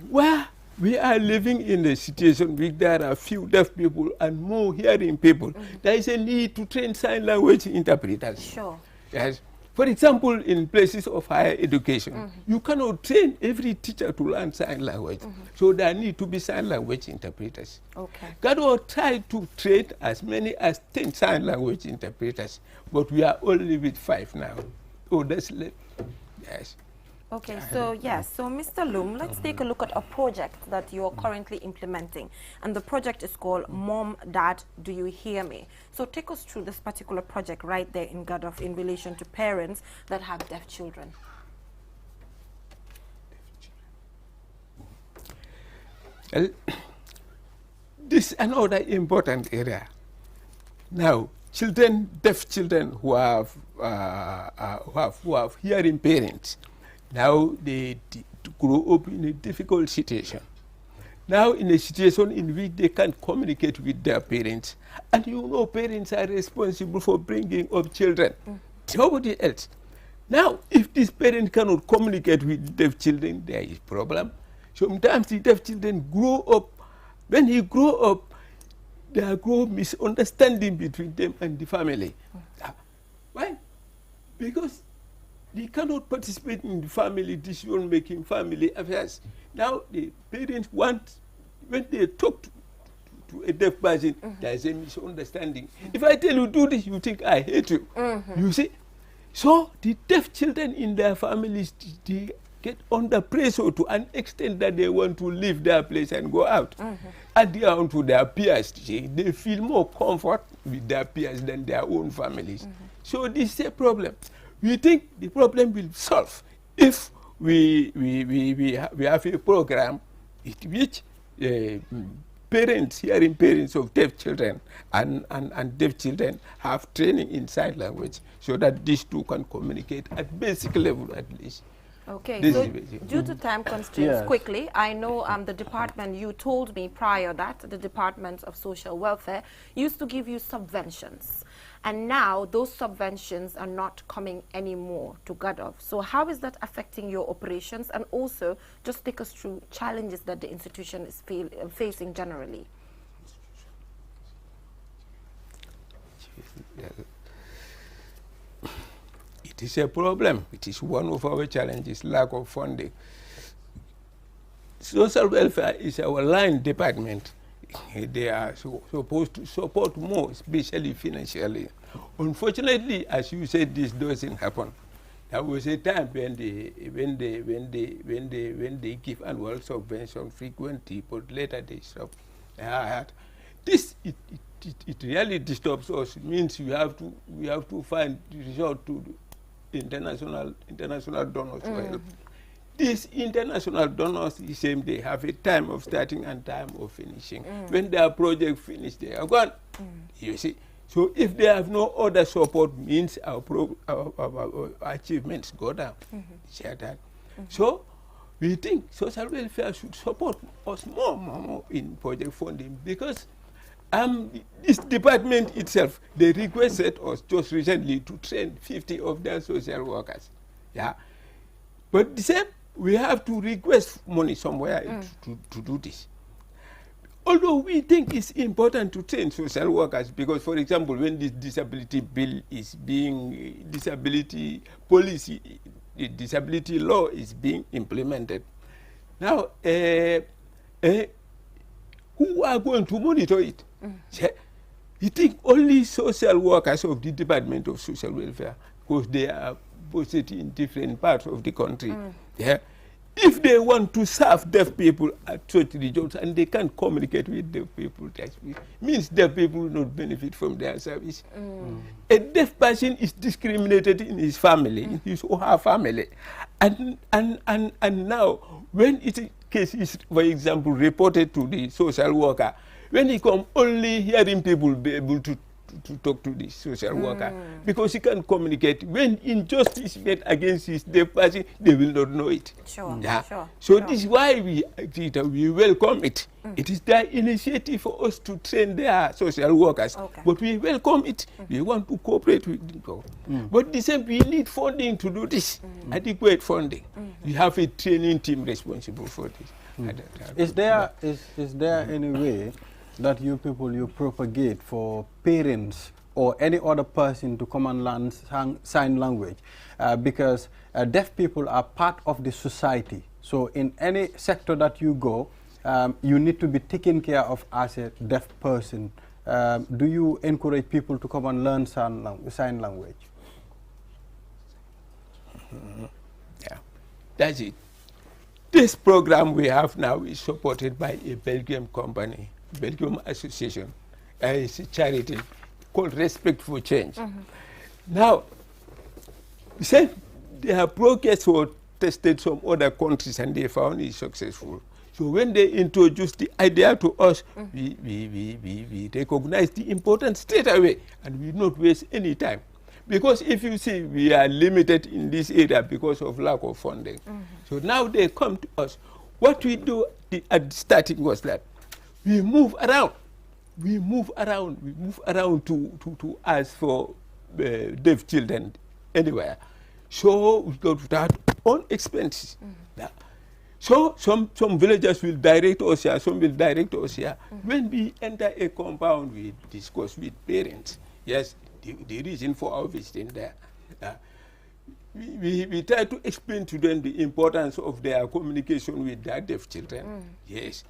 where we are living in a situation where there are few deaf people and more hearing people, there is a need to train sign language interpreters. Sure. Yes. For example, in places of higher education, you cannot train every teacher to learn sign language. So there need to be sign language interpreters. God will try to train as many as 10 sign language interpreters, but we are only with 5 now. Oh, that's late. Yes. Okay, so yes, so Mr. Loom, let's take a look at a project that you're currently implementing. And the project is called Mom, Dad, Do You Hear Me? So take us through this particular project right there in Gadof in relation to parents that have deaf children. Well, this is another important area. Now, children, deaf children who have hearing parents, now they grow up in a difficult situation. Now in a situation in which they can't communicate with their parents. And you know parents are responsible for bringing up children. Nobody else. Now if this parent cannot communicate with deaf children, there is a problem. Sometimes the deaf children grow up. When he grow up, there grow misunderstanding between them and the family. Why? Because they cannot participate in the family decision-making, family affairs. Now the parents want, when they talk to a deaf person, there is a misunderstanding. If I tell you do this, you think I hate you. You see? So the deaf children in their families, they get under pressure to an extent that they want to leave their place and go out. Adhere to their peers. They feel more comfort with their peers than their own families. So this is a problem. We think the problem will solve if we have a program which hearing parents of deaf children and deaf children have training in sign language so that these two can communicate at basic level at least. Okay, so due to time constraints, quickly, I know the department, you told me prior that the Department of Social Welfare used to give you subventions. And now those subventions are not coming anymore to Gadov. So how is that affecting your operations? And also, just take us through challenges that the institution is facing generally. It is a problem. It is one of our challenges, lack of funding. Social welfare is our line department. They are supposed to support more, especially financially. Unfortunately, as you said, this doesn't happen. There was a time when they give annual subvention frequently, but later they stop. It really disturbs us. It means we have to find resort to international donors for help. These international donors, the same, they have a time of starting and time of finishing. When their project finished, they are gone. You see. So if they have no other support, means our achievements go down. So we think social welfare should support us more in project funding, because this department itself, they requested us just recently to train 50 of their social workers. But the same, we have to request money somewhere to do this. Although we think it's important to train social workers, because, for example, when this disability bill is being, disability policy, the disability law is being implemented, now, who are going to monitor it? You think only social workers of the Department of Social Welfare, because they are posted in different parts of the country. If they want to serve deaf people at such regions and they can't communicate with deaf people, that means deaf people will not benefit from their service. A deaf person is discriminated in his family, in his or her family. And now, when a case is, for example, reported to the social worker, when he comes, only hearing people will be able to talk to the social worker, because he can communicate. When injustice is made against his deaf person, they will not know it. So this is why we welcome it. It is their initiative for us to train their social workers, but we welcome it. We want to cooperate with them. But the same, we need funding to do this, adequate funding. We have a training team responsible for this. Is there any way that you propagate for parents or any other person to come and learn sign language? Because deaf people are part of the society. So in any sector that you go, you need to be taken care of as a deaf person. Do you encourage people to come and learn sign language? That's it. This program we have now is supported by a Belgian company, Belgium Association. It's a charity called Respect for Change. Now, their progress was tested some other countries and they found it successful. So when they introduced the idea to us, we recognized the importance straight away and we not waste any time. Because if you see, we are limited in this area because of lack of funding. So now they come to us. What we do at the starting was that we move around. We move around to ask for deaf children anywhere. So we go to that on expenses. So some villagers will direct us here, some will direct us here. When we enter a compound, we discuss with parents. Yes, the reason for our visiting there. We try to explain to them the importance of their communication with their deaf children. Yes.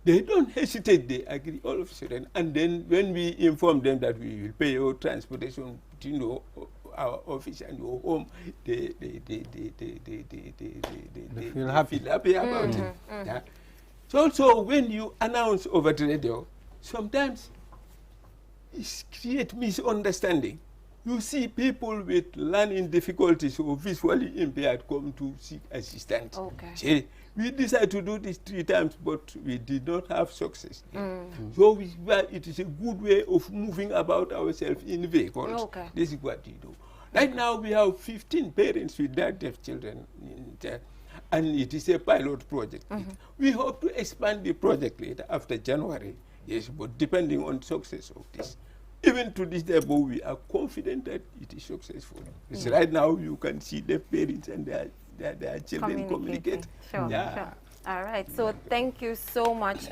They don't hesitate, they agree all of a sudden. And then when we inform them that we will pay your transportation, our office and go home, they feel happy about it. Yeah. So also when you announce over the radio, sometimes it creates misunderstanding. You see people with learning difficulties or visually impaired come to seek assistance. Okay. See, we decided to do this 3 times, but we did not have success. So it is a good way of moving about ourselves in vehicles. Okay. This is what we do. Right now we have 15 parents with deaf children in there, and it is a pilot project. We hope to expand the project later after January, yes, but depending on success of this. Even to this day, but we are confident that it is successful. Because right now you can see the parents and their children communicate. Sure, sure. All right. So thank you so much,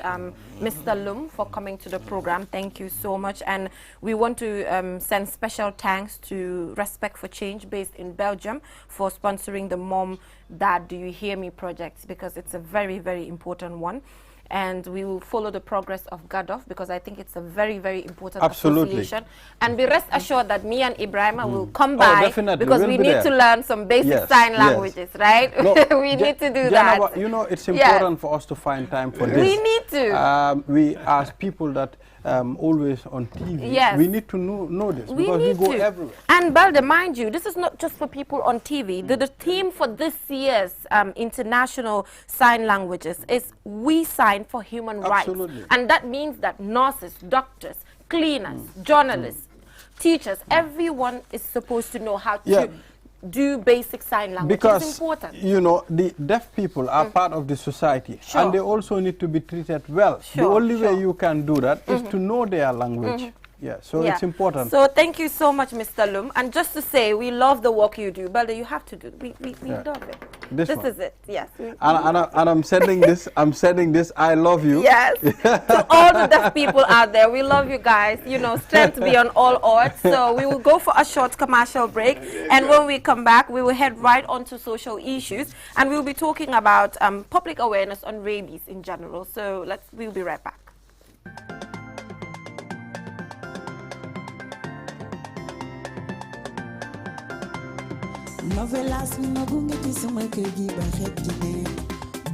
Mr. Lum, for coming to the program. Thank you so much. And we want to send special thanks to Respect for Change based in Belgium for sponsoring the Mom, Dad, Do You Hear Me project, because it's a very, very important one. And we will follow the progress of GADOF because I think it's a very, very important association. And be rest assured that me and Ibrahima will come by because we need to learn some basic sign languages, right? No, we need to do that. You know, it's important for us to find time for this. We need to. We ask people that always on TV. We need to know this because we go everywhere. And Balde, mind you, this is not just for people on TV. The theme for this year's International Sign Languages is We Sign for Human Rights. And that means that nurses, doctors, cleaners, journalists, teachers, everyone is supposed to know how to do basic sign language. Because, it's important. You know, the deaf people are part of the society and they also need to be treated well. The only way you can do that is to know their language. So it's important. So thank you so much, Mr. Lum. And just to say, we love the work you do. Balde, you have to do it. We love it. This is it. Yes. And I'm sending this. I'm sending this. I love you. Yes. To all the deaf people out there, we love you guys. You know, strength be on all odds. So we will go for a short commercial break, and when we come back, we will head right on to social issues, and we'll be talking about public awareness on rabies in general. So we'll be right back. Novelas no gunge ci sama kër gi ba xet ji ne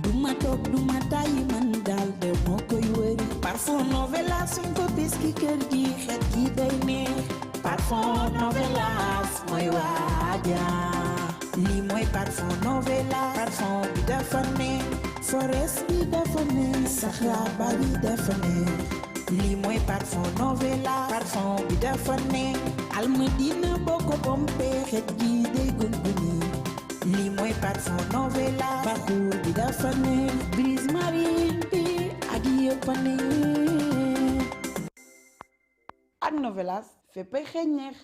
duma toog duma tàyyi man daal de moo koy wëri parfum novelas suñ ko bis ki kër gi xet gi day neex parfum novelas mooy waaja lii mooy parfum novelas parfum bi dafa neex forest bi dafa neex saxaar ba bi dafa neex lii mooy parfum novelas parfum bi dafa neex almadina boo ko pompee xet gi day gunguni lii mooy parfum novelas parcours bi dafa neex brise marine bi ak yëpp a neex ak novelas féppay xeeñ neex.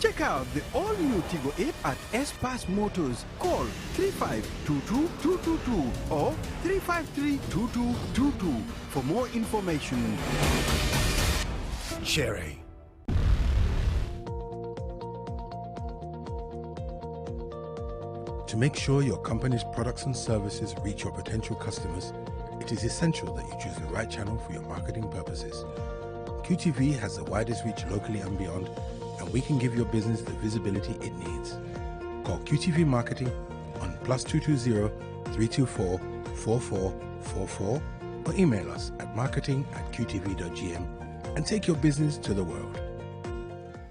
Check out the all-new Tigo 8 at S-Pass Motors. Call 3522-222 or 353-2222 for more information. Cherry. To make sure your company's products and services reach your potential customers, it is essential that you choose the right channel for your marketing purposes. QTV has the widest reach locally and beyond, and we can give your business the visibility it needs. Call QTV Marketing on +220 324 4444 or email us at marketing@qtv.gm and take your business to the world.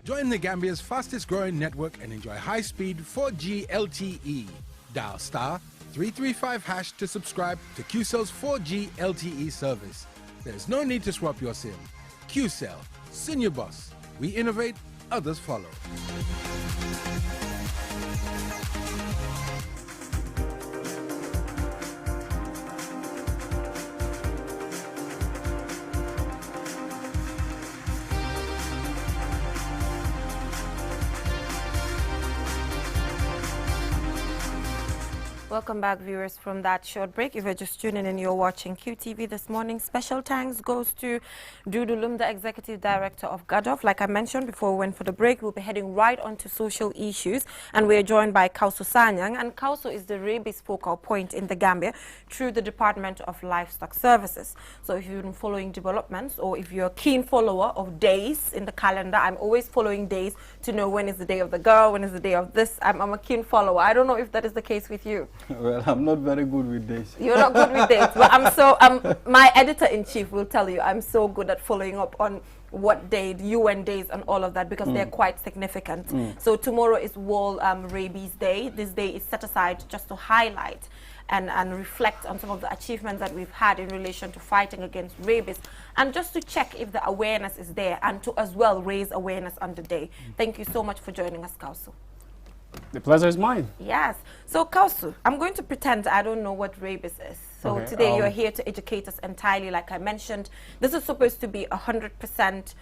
Join the Gambia's fastest growing network and enjoy high-speed 4G LTE. Dial *335# to subscribe to QCell's 4G LTE service. There's no need to swap your SIM. QCell, Senior Boss. We innovate, others follow. Welcome back, viewers, from that short break. If you're just tuning in, you're watching QTV this morning. Special thanks goes to Dudu Lum, the Executive Director of GADOF. Like I mentioned before we went for the break, we'll be heading right on to social issues, and we're joined by Kausu Sanyang. And Kausu is the rabies focal point in the Gambia through the Department of Livestock Services. So if you've been following developments, or if you're a keen follower of days in the calendar, I'm always following days to know when is the day of the girl, when is the day of this. I'm a keen follower. I don't know if that is the case with you. Well, I'm not very good with days. You're not good with dates, but I'm so, my editor-in-chief will tell you I'm so good at following up on what day, UN days and all of that, because they're quite significant. So tomorrow is World Rabies Day. This day is set aside just to highlight and reflect on some of the achievements that we've had in relation to fighting against rabies, and just to check if the awareness is there, and to as well raise awareness on the day. Thank you so much for joining us, Kausu. The pleasure is mine. Yes. So, Kausu, I'm going to pretend I don't know what rabies is. So okay, today you're here to educate us entirely, like I mentioned. This is supposed to be 100%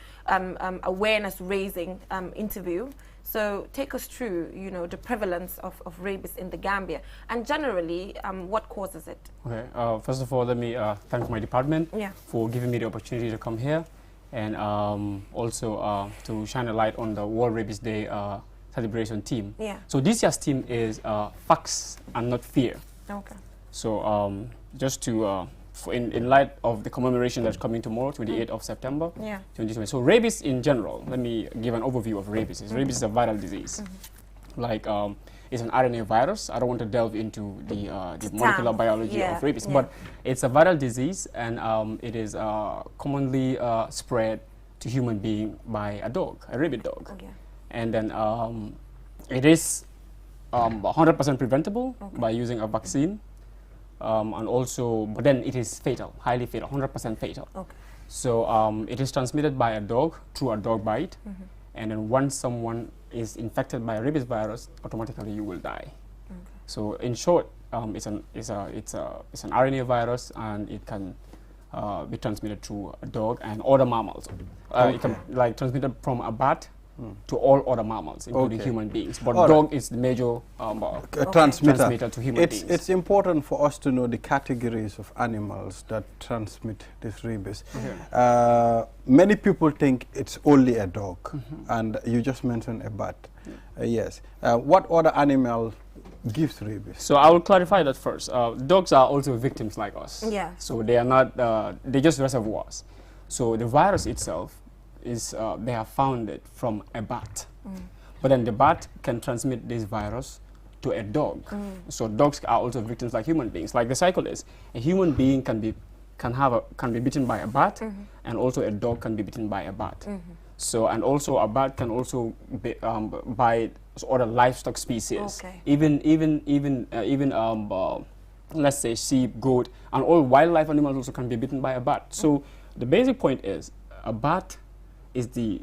awareness-raising interview. So take us through, you know, the prevalence of rabies in the Gambia, and generally, what causes it? Okay. First of all, let me thank my department for giving me the opportunity to come here, and also to shine a light on the World Rabies Day celebration theme. Yeah. So this year's theme is facts and not fear. Okay. So just to in light of the commemoration that's coming tomorrow, 28th of September, 2020. So rabies in general, let me give an overview of rabies. Rabies is a viral disease. Like it's an RNA virus. I don't want to delve into the molecular biology of rabies, but it's a viral disease, and it is commonly spread to human being by a dog, a rabid dog. Okay. And then it is 100% preventable by using a vaccine, and also, but then it is fatal, highly fatal, 100% fatal. Okay. So it is transmitted by a dog through a dog bite, and then once someone is infected by a rabies virus, automatically you will die. Okay. So in short, it's an RNA virus, and it can be transmitted through a dog and other mammals. It can like transmitted from a bat to all other mammals, including human beings. But dog is the major transmitter to human beings. It's important for us to know the categories of animals that transmit this rabies. Many people think it's only a dog, and you just mentioned a bat. Yes. What other animal gives rabies? So I will clarify that first. Dogs are also victims like us. Yeah. So they are not, they're just reservoirs. So the virus itself is, they have found it from a bat. But then the bat can transmit this virus to a dog. So dogs are also victims like human beings. Like the cycle is, a human being can be bitten by a bat, and also a dog can be bitten by a bat. So, and also a bat can also be, bite other livestock species. Even let's say sheep, goat, and all wildlife animals also can be bitten by a bat. So the basic point is, a bat is the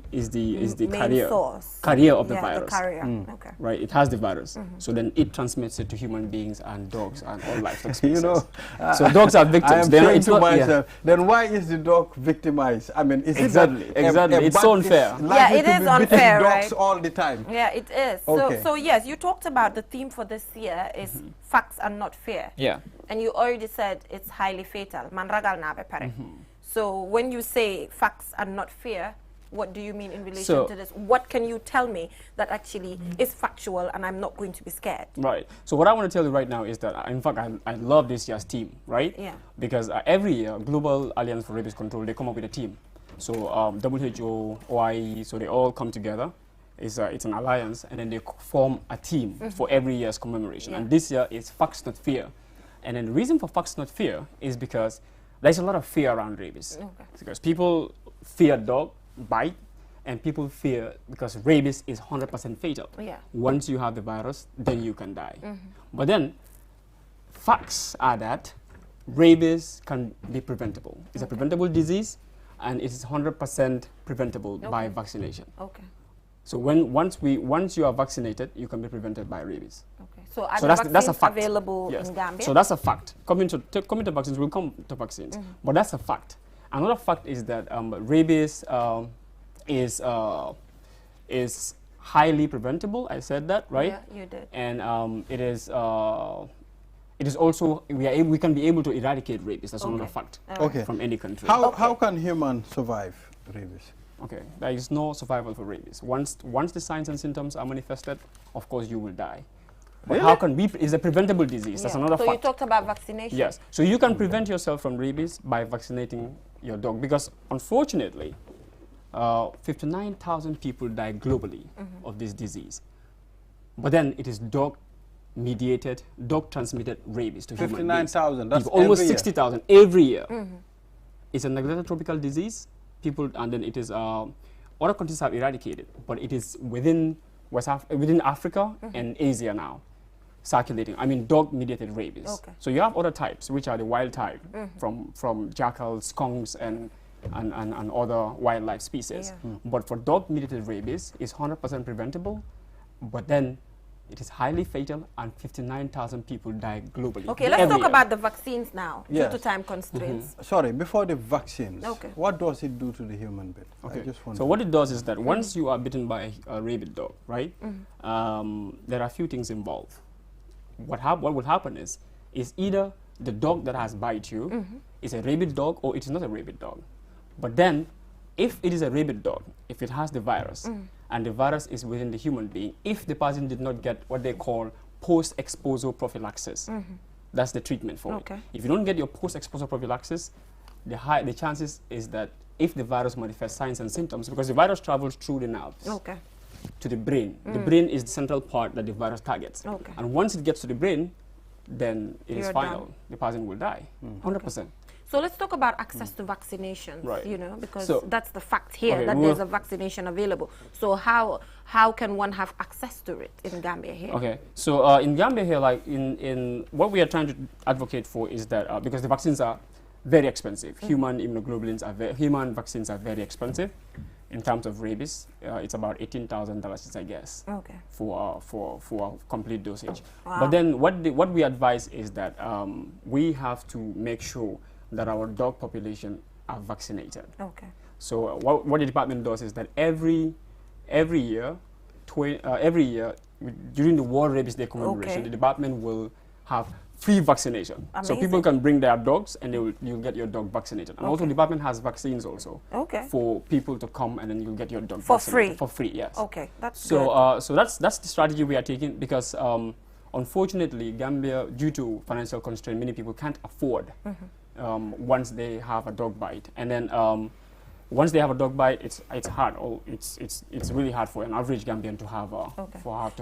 carrier of the virus. Okay. Right, it has the virus. So then it transmits it to human beings and dogs and all livestock species. You know, so dogs are victims. I'm saying to myself, then why is the dog victimized? I mean, is exactly. It's so unfair. Yeah, it is unfair, right? Dogs all the time. Yeah, it is. Okay. So yes, you talked about the theme for this year is facts and not fear. Yeah. And you already said it's highly fatal. Man ragal na be pare. So when you say facts and not fear, what do you mean in relation to this? What can you tell me that actually is factual and I'm not going to be scared? Right. So what I want to tell you right now is that, in fact, I love this year's team, right? Yeah. Because every year, Global Alliance for Rabies Control, they come up with a team. So WHO, OIE, so they all come together. It's an alliance, and then they form a team for every year's commemoration. And this year is Facts Not Fear. And then the reason for Facts Not Fear is because there's a lot of fear around rabies. Because people fear dog bite, and people fear because rabies is 100% fatal. Once you have the virus, then you can die. But then facts are that rabies can be preventable. It's a preventable disease, and it is 100% preventable by vaccination. So once you are vaccinated, you can be prevented by rabies. So that's a fact. Available in Gambia? So that's a fact. Coming to vaccines, we'll come to vaccines, but that's a fact. Another fact is that rabies is highly preventable. I said that, right? Yeah, you did. And it is it is also, we can be able to eradicate rabies. That's another fact from any country. How can humans survive rabies? Okay, there is no survival for rabies. Once the signs and symptoms are manifested, of course you will die. But how can we, it's a preventable disease, that's another fact. So you talked about vaccination. Yes, so you can prevent yourself from rabies by vaccinating your dog, because unfortunately, 59,000 people die globally of this disease. But then it is dog-mediated, dog-transmitted rabies to human beings. 59,000, that's almost 60,000 every year. It's a neglected tropical disease. People, and then it is, other countries have eradicated, but it is within within Africa and Asia now, circulating. I mean, dog-mediated rabies. Okay. So you have other types, which are the wild type, from jackals, skunks, and other wildlife species. But for dog-mediated rabies, it's 100% preventable, but then it is highly fatal, and 59,000 people die globally. Okay, let's talk about the vaccines now, due to time constraints. Sorry, before the vaccines, what does it do to the human being? Okay, so what it does is that once you are bitten by a rabid dog, right, there are a few things involved. What will happen is either the dog that has bite you is a rabid dog or it is not a rabid dog. But then, if it is a rabid dog, if it has the virus, and the virus is within the human being, if the person did not get what they call post-exposure prophylaxis, that's the treatment for it. If you don't get your post-exposure prophylaxis, the chances is that if the virus manifests signs and symptoms, because the virus travels through the nerves to the brain. The brain is the central part that the virus targets. And once it gets to the brain, then it is final. Done. The person will die, 100%. So let's talk about access to vaccinations, you know, because that's the fact here, that there's a vaccination available. So how can one have access to it in Gambia here? Okay, so in Gambia here, like in what we are trying to advocate for is that because the vaccines are very expensive, human immunoglobulins are human vaccines are very expensive. In terms of rabies, it's about $18,000, I guess, for a complete dosage. But then what we advise is that we have to make sure that our dog population are vaccinated. So what the department does is that every year during the World Rabies Day commemoration, the department will have free vaccination. So people can bring their dogs and you'll get your dog vaccinated. And also the department has vaccines also for people to come, and then you'll get your dog vaccinated. For free, yes. Okay, that's good. So that's the strategy we are taking, because unfortunately Gambia, due to financial constraint, many people can't afford once they have a dog bite, and then once they have a dog bite, it's hard. It's really hard for an average Gambian to have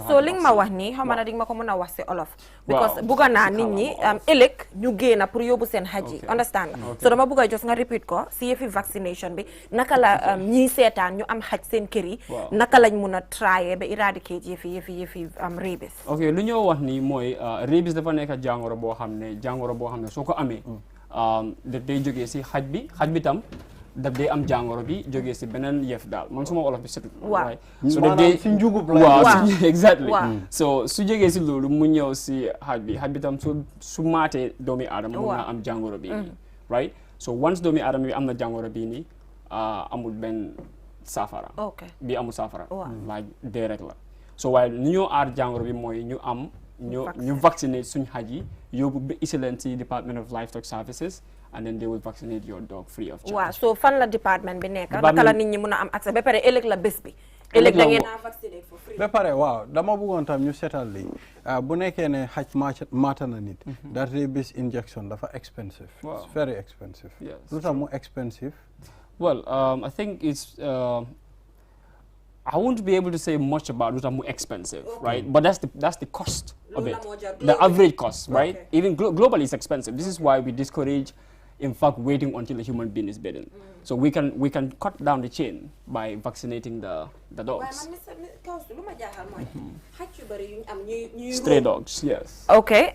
so ling ma wax ni xamana ding mako mëna wax ci olof, because buga na nit ñi elek ñu gëna pour yobu sen haji, understand nga? So dama buga jox nga repeat ko ci yefi vaccination bi, naka la ñi sétane ñu am haj sen kër yi, naka lañ mëna tryer ba eradicate yefi rabies. Okay, lu ñoo wax ni moy rabies dafa nekk jangoro bo xamne soko amé day jógee ci xaj bi tam daf day am jàngoro bi jógee ci beneen yëf daal, man suma wolof bi surtout. So maanaam ci njugub la. Exactly. So su jógee ci loolu mu ñëw ci xaj bi tam su maatee doomi aadama mun na am jàngoro bi nii, right? So once doomi aadama bi am na jàngoro bi nii amul benn saafara. Bi amul saafara. Like dee rek la. So waaye ni ñoo aar jàngoro bi mooy ñu vacciner suñ xaj yi yóbbu ba isoleen ci Department of Livestock Services, and then they will vaccinate your dog free of charge. So fan la department bi nekk, naka la nit ñi mëna am accès ba pare ëllëg la bés bi, ëllëg da ngeen na vaccinate for free. Ba pare waaw dama bëggoon tam ñu seetal li bu nekkee ne xaj maata na nit, that rabies injection dafa expensive. It's very expensive. Lu tax mu expensive? Well, I think it's I won't be able to say much about what are more expensive, right? But that's the cost of it, the average cost, right? Even globally, it's expensive. This is why we discourage, in fact, waiting until a human being is bitten. So we can cut down the chain by vaccinating the dogs. Stray dogs, yes. Okay.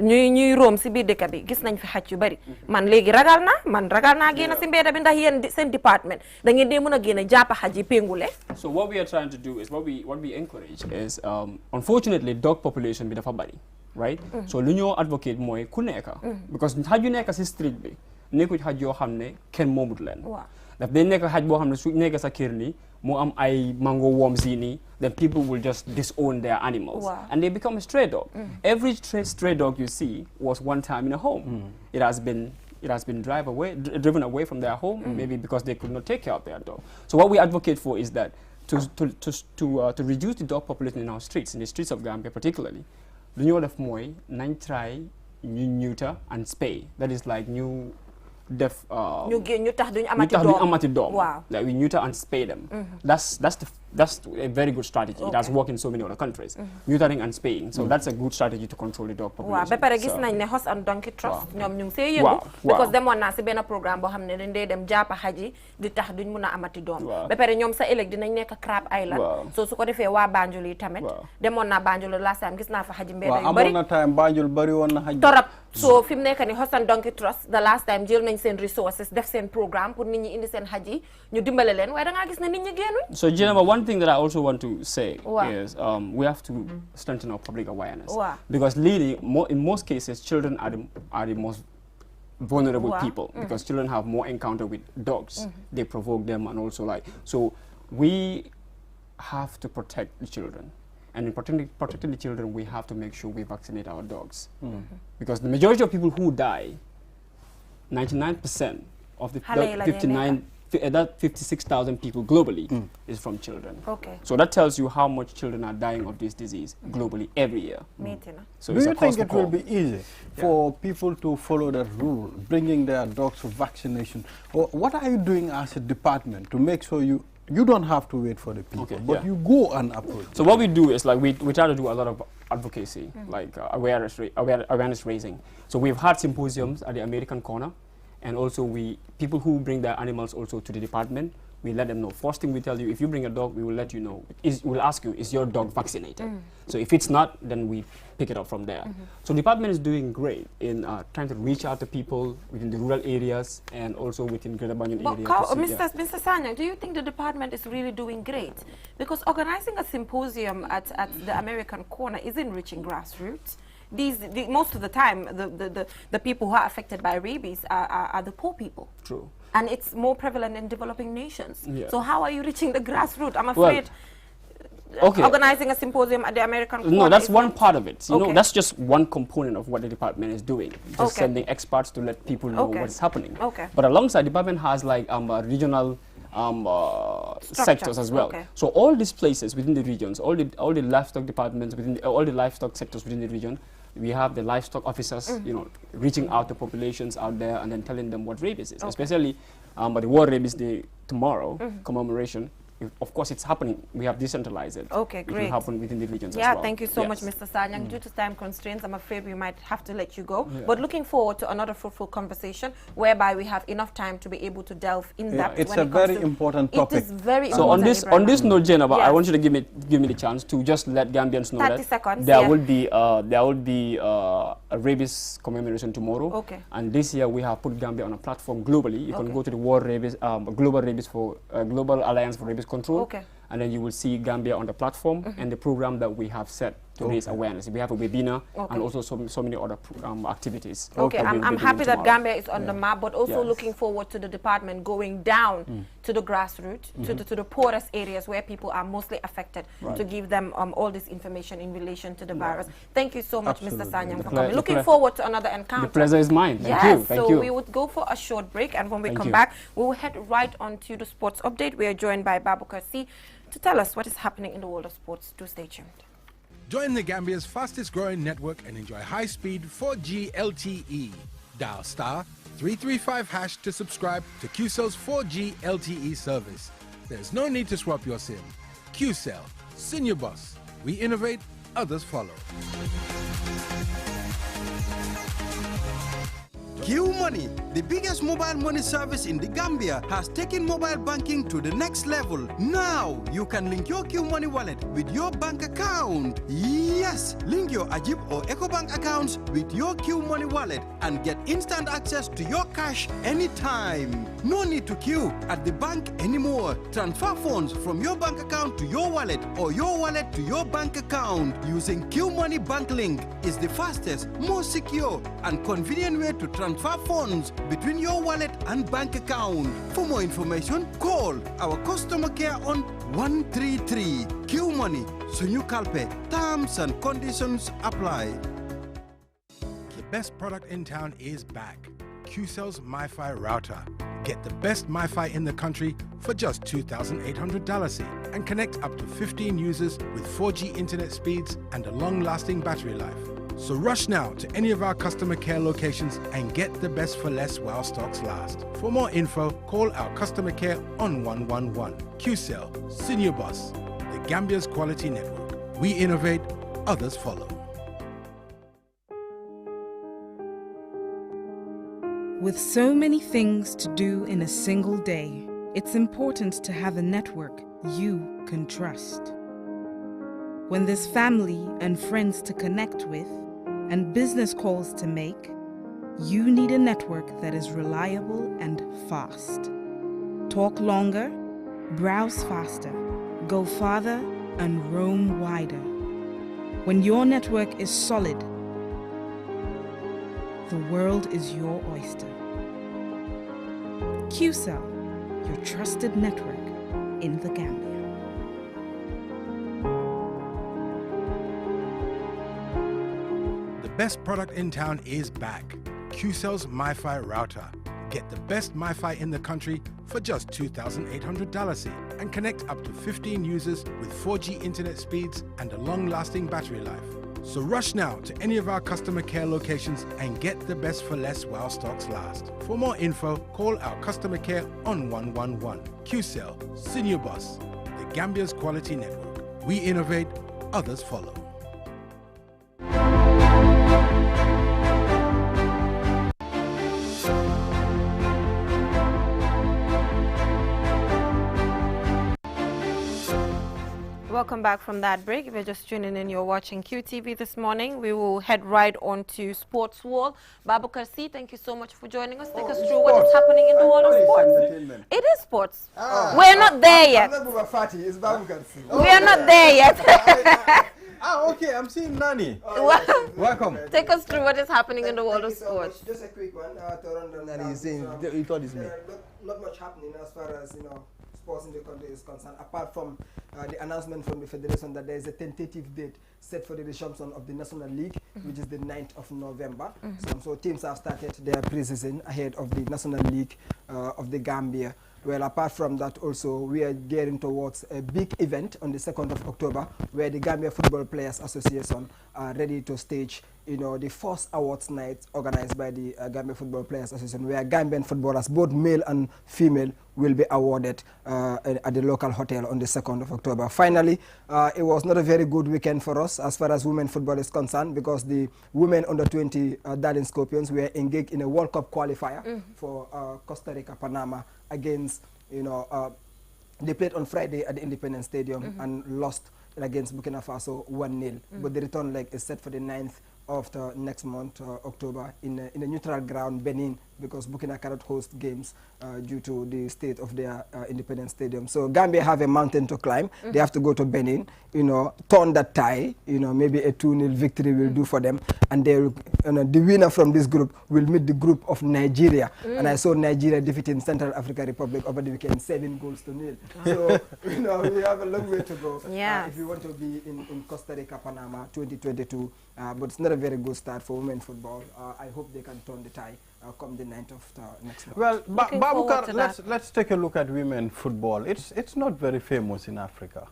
ñuy room ci biir dëkk bi gis nañ fi xaj yu bari, man léegi ragal naa génn ci mbedd bi ndax yéen seen département da ngeen dee mën a génn jàpp xaj yi péngule. So what we are trying to do is what we encourage is unfortunately dog population bi dafa bari, right? So lu ñoo advocate mooy ku nekk, because xaj yu nekk ci street bi nekkuñ xaj yoo xam ne kenn moomut leen. Daf day nekk xaj boo xam ne su nekk sa kër nii mu am ay mango worms yi nii, then people will just disown their animals. And they become a stray dog. Every stray dog you see was one time in a home. It has been driven away from their home, maybe because they could not take care of their dog. So what we advocate for is that to reduce the dog population in our streets, in the streets of Gambia particularly, the new of Moy, nine try, new neuter and spay. That is like new def amati dog. Wow. Like we neuter and spay them. That's a very good strategy. It has worked in so many other countries. Neutering and spaying. So that's a good strategy to control the dog population. Wow. But gis nañ ne Horse and Donkey Trust ñom ñu sey yëngu because demoon naa si benn programme boo xam ne dañ dee dem jàppa xaji di tax duñ mun a amati doom. Ba pare ñoom sa ëllëg dinañ nekk Crab Island. So su ko defee waa Banjul yi tamit demoon naa Banjul last time gis naa fa xaji mbedd yu bari. Amoon na time Banjul bari woon na xaji. Torop. So fi mu nekk ni Horse and Donkey Trust the last time jël nañ seen resources def seen programme pour nit ñi indi seen xaji ñu dimbale leen waaye da ngaa gis ne nit ñi génnuñ. So Jennifer, one thing that I also want to say is we have to strengthen our public awareness because really in most cases children are the most vulnerable people because children have more encounter with dogs. They provoke them and also so we have to protect the children. And in protecting the children, we have to make sure we vaccinate our dogs. Because the majority of people who die, 99% of the 56,000 people globally is from children. Okay. So that tells you how much children are dying of this disease globally every year. So do you think it will be easy for people to follow that rule, bringing their dogs for vaccination? Or what are you doing as a department to make sure you don't have to wait for the people, but you go and approach? So what we do is we try to do a lot of advocacy, like awareness raising. So we've had symposiums at the American corner, and also people who bring their animals also to the department, we let them know. First thing we tell you, if you bring a dog, we will let you know. We'll ask you, is your dog vaccinated? So if it's not, then we pick it up from there. So the department is doing great in trying to reach out to people within the rural areas and also within Greater Banjul area. Mr. Sanyang, do you think the department is really doing great? Because organizing a symposium at the American corner isn't reaching grassroots. Most of the time, the people who are affected by rabies are the poor people. True. And it's more prevalent in developing nations. So how are you reaching the grassroots? I'm afraid organizing a symposium at the American corner. No, that's one part of it. You know, that's just one component of what the department is doing. Just sending experts to let people know what's happening. But alongside, the department has regional sectors as well. So all these places within the regions, all the livestock departments within all the livestock sectors within the region, we have the livestock officers, reaching out to populations out there and then telling them what rabies is. Especially the World Rabies Day tomorrow commemoration. Of course, it's happening. We have decentralized it. Okay, great. It will happen within the regions as well. Yeah, thank you so much, Mr. Sanyang. Due to time constraints, I'm afraid we might have to let you go. But looking forward to another fruitful conversation whereby we have enough time to be able to delve in depth. It's a very important topic. It is very so important. on this note, Jennifer, I want you to give me the chance to just let Gambians know 30 that seconds, there will be a rabies commemoration tomorrow. And this year we have put Gambia on a platform globally. You can go to the World Rabies, Global Alliance for Rabies Control. And then you will see Gambia on the platform and the program that we have set to raise awareness. We have a webinar and also so many other activities. I'm happy that Gambia is on the map, but also looking forward to the department going down to the grassroots, to the poorest areas where people are mostly affected, to give them all this information in relation to the virus. Thank you so much, Mr. Sanyang, for coming. Looking forward to another encounter. The pleasure is mine. Thank you. Thank you. We would go for a short break, and when we come back, we will head right on to the sports update. We are joined by Babukar C to tell us what is happening in the world of sports. Do stay tuned. Join the Gambia's fastest growing network and enjoy high-speed 4G LTE. Dial *335# to subscribe to QCell's 4G LTE service. There's no need to swap your SIM. QCell, Senior Boss. We innovate, others follow. Q Money, the biggest mobile money service in the Gambia, has taken mobile banking to the next level. Now, you can link your Q Money wallet with your bank account. Yeah! Yes, link your Ajib or EcoBank accounts with your Q Money wallet and get instant access to your cash anytime. No need to queue at the bank anymore. Transfer funds from your bank account to your wallet or your wallet to your bank account using Q Money Bank Link is the fastest, most secure and convenient way to transfer funds between your wallet and bank account. For more information, call our customer care on 133. Q Money, Sunyu Kalpe. Terms and conditions apply. The best product in town is back. QCell's MiFi router. Get the best MiFi in the country for just $2,800 and connect up to 15 users with 4G internet speeds and a long-lasting battery life. So rush now to any of our customer care locations and get the best for less while stocks last. For more info, call our customer care on 111. QCell, Senior Boss, the Gambia's quality network. We innovate, others follow. With so many things to do in a single day, it's important to have a network you can trust. When there's family and friends to connect with and business calls to make, you need a network that is reliable and fast. Talk longer, browse faster, go farther, and roam wider. When your network is solid, the world is your oyster. QCell, your trusted network in the Gambia. The best product in town is back. QCell's MiFi router. Get the best MiFi in the country for just $2,800 and connect up to 15 users with 4G internet speeds and a long-lasting battery life. So rush now to any of our customer care locations and get the best for less while stocks last. For more info, call our customer care on 111. QCell, Senior Boss, the Gambia's quality network. We innovate, others follow. Welcome back from that break. If you're just tuning in, you're watching QTV this morning. We will head right on to Sports Wall. Babukar C, thank you so much for joining us. Take us through what is happening in the world of sports. It is sports. We're not there yet. I'm not Fatty, it's Babukar C. We are not there yet. Okay, I'm seeing Nani. Welcome. Take us through what is happening in the world of sports. Just a quick one. Nani is saying, he thought it's me. Not much happening as far as, sports in the country is concerned, apart from the announcement from the Federation that there is a tentative date set for the resumption of the National League, which is the 9th of November. So teams have started their pre-season ahead of the National League of the Gambia. Well, apart from that also, we are gearing towards a big event on the 2nd of October where the Gambia Football Players Association are ready to stage the first awards night organized by the Gambia Football Players Association, where Gambian footballers, both male and female, will be awarded at the local hotel on the 2nd of October. Finally, it was not a very good weekend for us as far as women football is concerned, because the women under 20 Darling Scorpions were engaged in a World Cup qualifier for Costa Rica, Panama against, they played on Friday at the Independence Stadium and lost against Burkina Faso 1-0. But the return leg is set for the 9th of the next month, October, in a neutral ground, Benin, because Burkina cannot host games due to the state of their Independence Stadium. So Gambia have a mountain to climb. They have to go to Benin, turn that tie, maybe a 2-0 victory will do for them. And they will, the winner from this group will meet the group of Nigeria. And I saw Nigeria defeating Central African Republic over the weekend, 7-0. So, we have a long way to go if we want to be in Costa Rica, Panama, 2022. But it's not a very good start for women football. I hope they can turn the tie come the 9th of next month. Well, Babukar, let's take a look at women football. It's not very famous in Africa.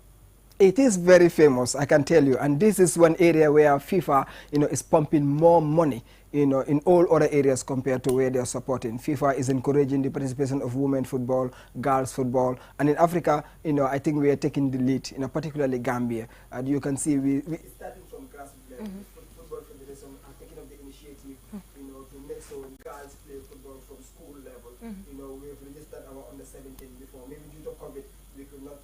It is very famous, I can tell you, and this is one area where FIFA, is pumping more money, in all other areas compared to where they are supporting. FIFA is encouraging the participation of women football, girls football, and in Africa, I think we are taking the lead, particularly Gambia. And you can see we starting from grassroots level. Football Federation are taking up the initiative, to make sure girls play football from school level. We've registered our under 17 before. Maybe due to COVID, we could not,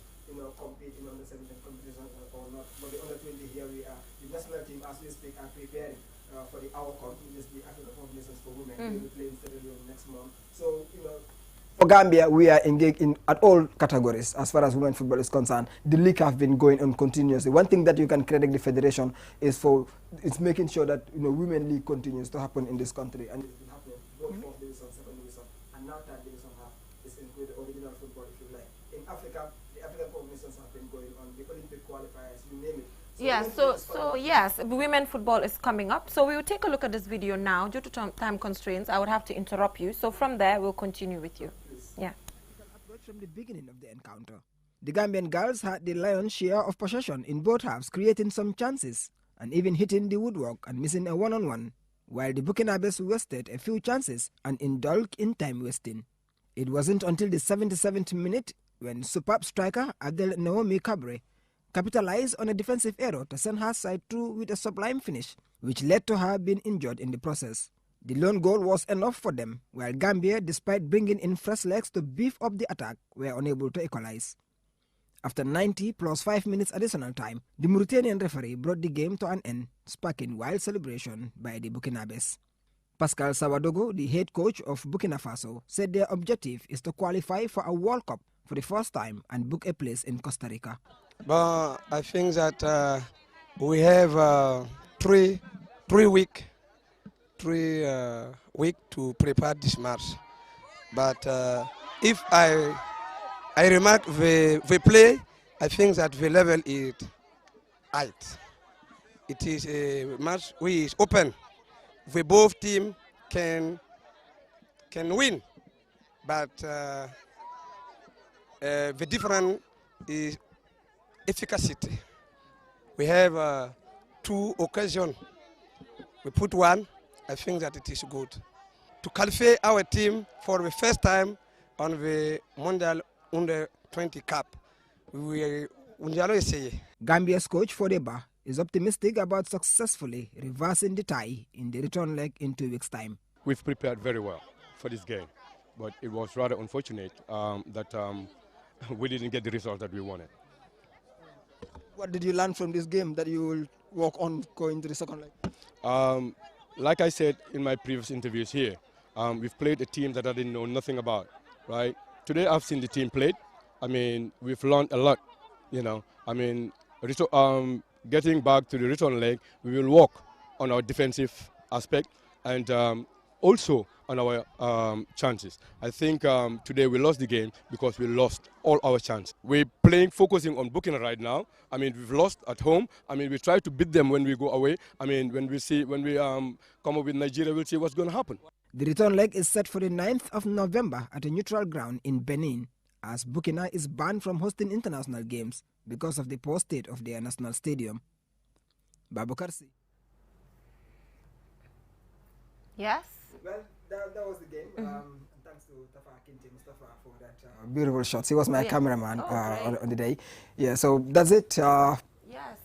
compete in under 17 competition or not. But the under 20 here we are. The national team, as we speak, are preparing for the AWCON, which is the African Cup of Nations for Women. They will play in Sierra Leone next month. So, for Gambia, we are engaged in at all categories as far as women football is concerned. The league have been going on continuously. One thing that you can credit the federation is it's making sure that women league continues to happen in this country, and it's been happening both fourth division, second division, and now third division is included original football, if you like. In Africa, the African Cup of Nations have been going on, the Olympic qualifiers, you name it. So yes, women football is coming up. So we will take a look at this video now. Due to time constraints, I would have to interrupt you. So from there, we'll continue with you. Yeah. From the beginning of the encounter, the Gambian girls had the lion's share of possession in both halves, creating some chances and even hitting the woodwork and missing a one-on-one, while the Burkinabes wasted a few chances and indulged in time wasting. It wasn't until the 77th minute when superb striker Adel Naomi Cabre capitalized on a defensive error to send her side through with a sublime finish, which led to her being injured in the process. The lone goal was enough for them, while Gambia, despite bringing in fresh legs to beef up the attack, were unable to equalize. After 90 plus 5 minutes additional time, the Mauritanian referee brought the game to an end, sparking wild celebration by the Burkinabes. Pascal Sawadogo, the head coach of Burkina Faso, said their objective is to qualify for a World Cup for the first time and book a place in Costa Rica. But I think that we have 3 weeks to prepare this match. But if I remark the play, I think that the level is high. It is a match which is open. The both teams can win, but the difference is efficacy. We have 2 occasions. We put 1. I think that it is good to qualify our team for the first time on the Mondial Under 20 Cup. Gambia's coach Fodeba is optimistic about successfully reversing the tie in the return leg in 2 weeks' time. We've prepared very well for this game, but it was rather unfortunate that we didn't get the result that we wanted. What did you learn from this game that you will work on going to the second leg? Like I said in my previous interviews here, we've played a team that I didn't know nothing about, right? Today I've seen the team played. I mean, we've learned a lot, I mean, getting back to the return leg, we will work on our defensive aspect and also on our chances. I think today we lost the game because we lost all our chances. We're focusing on Burkina right now. I mean, we've lost at home. I mean, we try to beat them when we go away. I mean, when we come up with Nigeria, we'll see what's going to happen. The return leg is set for the 9th of November at a neutral ground in Benin, as Burkina is banned from hosting international games because of the poor state of their national stadium. Babukarsi. Yes? Well, that was the game. Thanks to Tafa Kinti Mustafa for that beautiful shots. He was my cameraman on the day. Yeah, so that's it. Yes.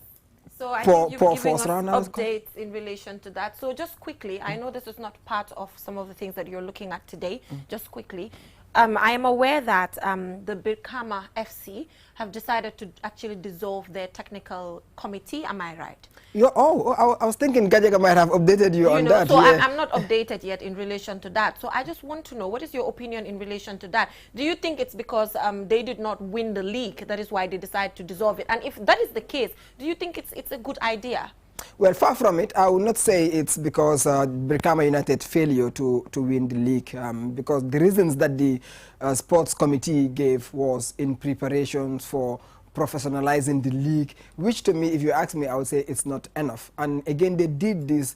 So I think you've given us updates in relation to that. So just quickly, I know this is not part of some of the things that you're looking at today. Just quickly, I am aware that the Birkama FC have decided to actually dissolve their technical committee. Am I right? I was thinking Gajega might have updated you on that. So I'm not updated yet in relation to that. So I just want to know, what is your opinion in relation to that? Do you think it's because they did not win the league, that is why they decided to dissolve it? And if that is the case, do you think it's a good idea? Well, far from it. I would not say it's because Brikama United failure to win the league, because the reasons that the sports committee gave was in preparations for professionalizing the league, which to me, if you ask me, I would say it's not enough. And again, they did this,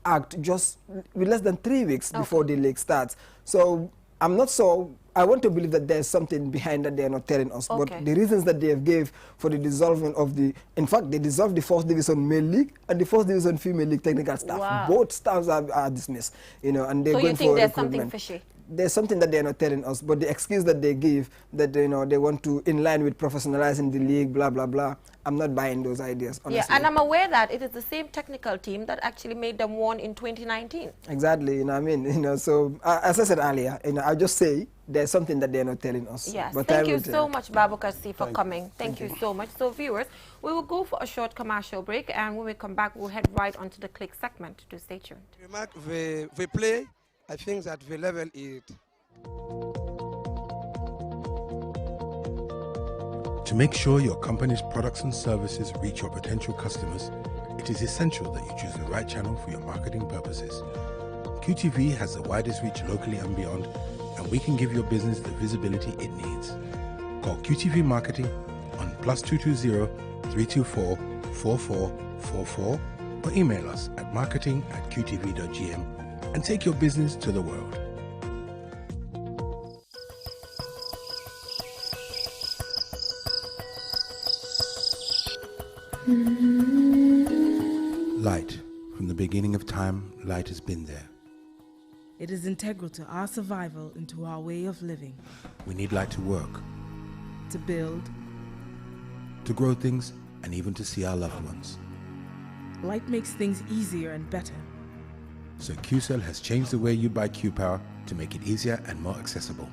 act just with less than 3 weeks before the league starts. So I'm not so. I want to believe that there's something behind that they're not telling us. But the reasons that they have gave for the dissolving of in fact, they dissolved the First Division Male League and the First Division Female League technical staff. Both staffs are dismissed, and they're so going you think for there's something fishy? there's something that they're not telling us, but the excuse that they give, that they want to in line with professionalizing the league, blah blah blah. I'm not buying those ideas, honestly. Yeah, and I'm aware that it is the same technical team that actually made them won in 2019. Exactly, what I mean, so as I said earlier, I'll just say there's something that they're not telling us. Yes, but thank you so much, Babukar C, for coming. Thank you so much. So viewers, we will go for a short commercial break, and when we come back, we'll head right onto the click segment. To stay tuned. Remark, we play, I think that we level it. To make sure your company's products and services reach your potential customers, it is essential that you choose the right channel for your marketing purposes. QTV has the widest reach locally and beyond, and we can give your business the visibility it needs. Call QTV Marketing on +220 324 4444 or email us at marketing@qtv.gm and take your business to the world. Light. From the beginning of time, light has been there. It is integral to our survival and to our way of living. We need light to work, to build, to grow things, and even to see our loved ones. Light makes things easier and better. So QCell has changed the way you buy Q-Power to make it easier and more accessible.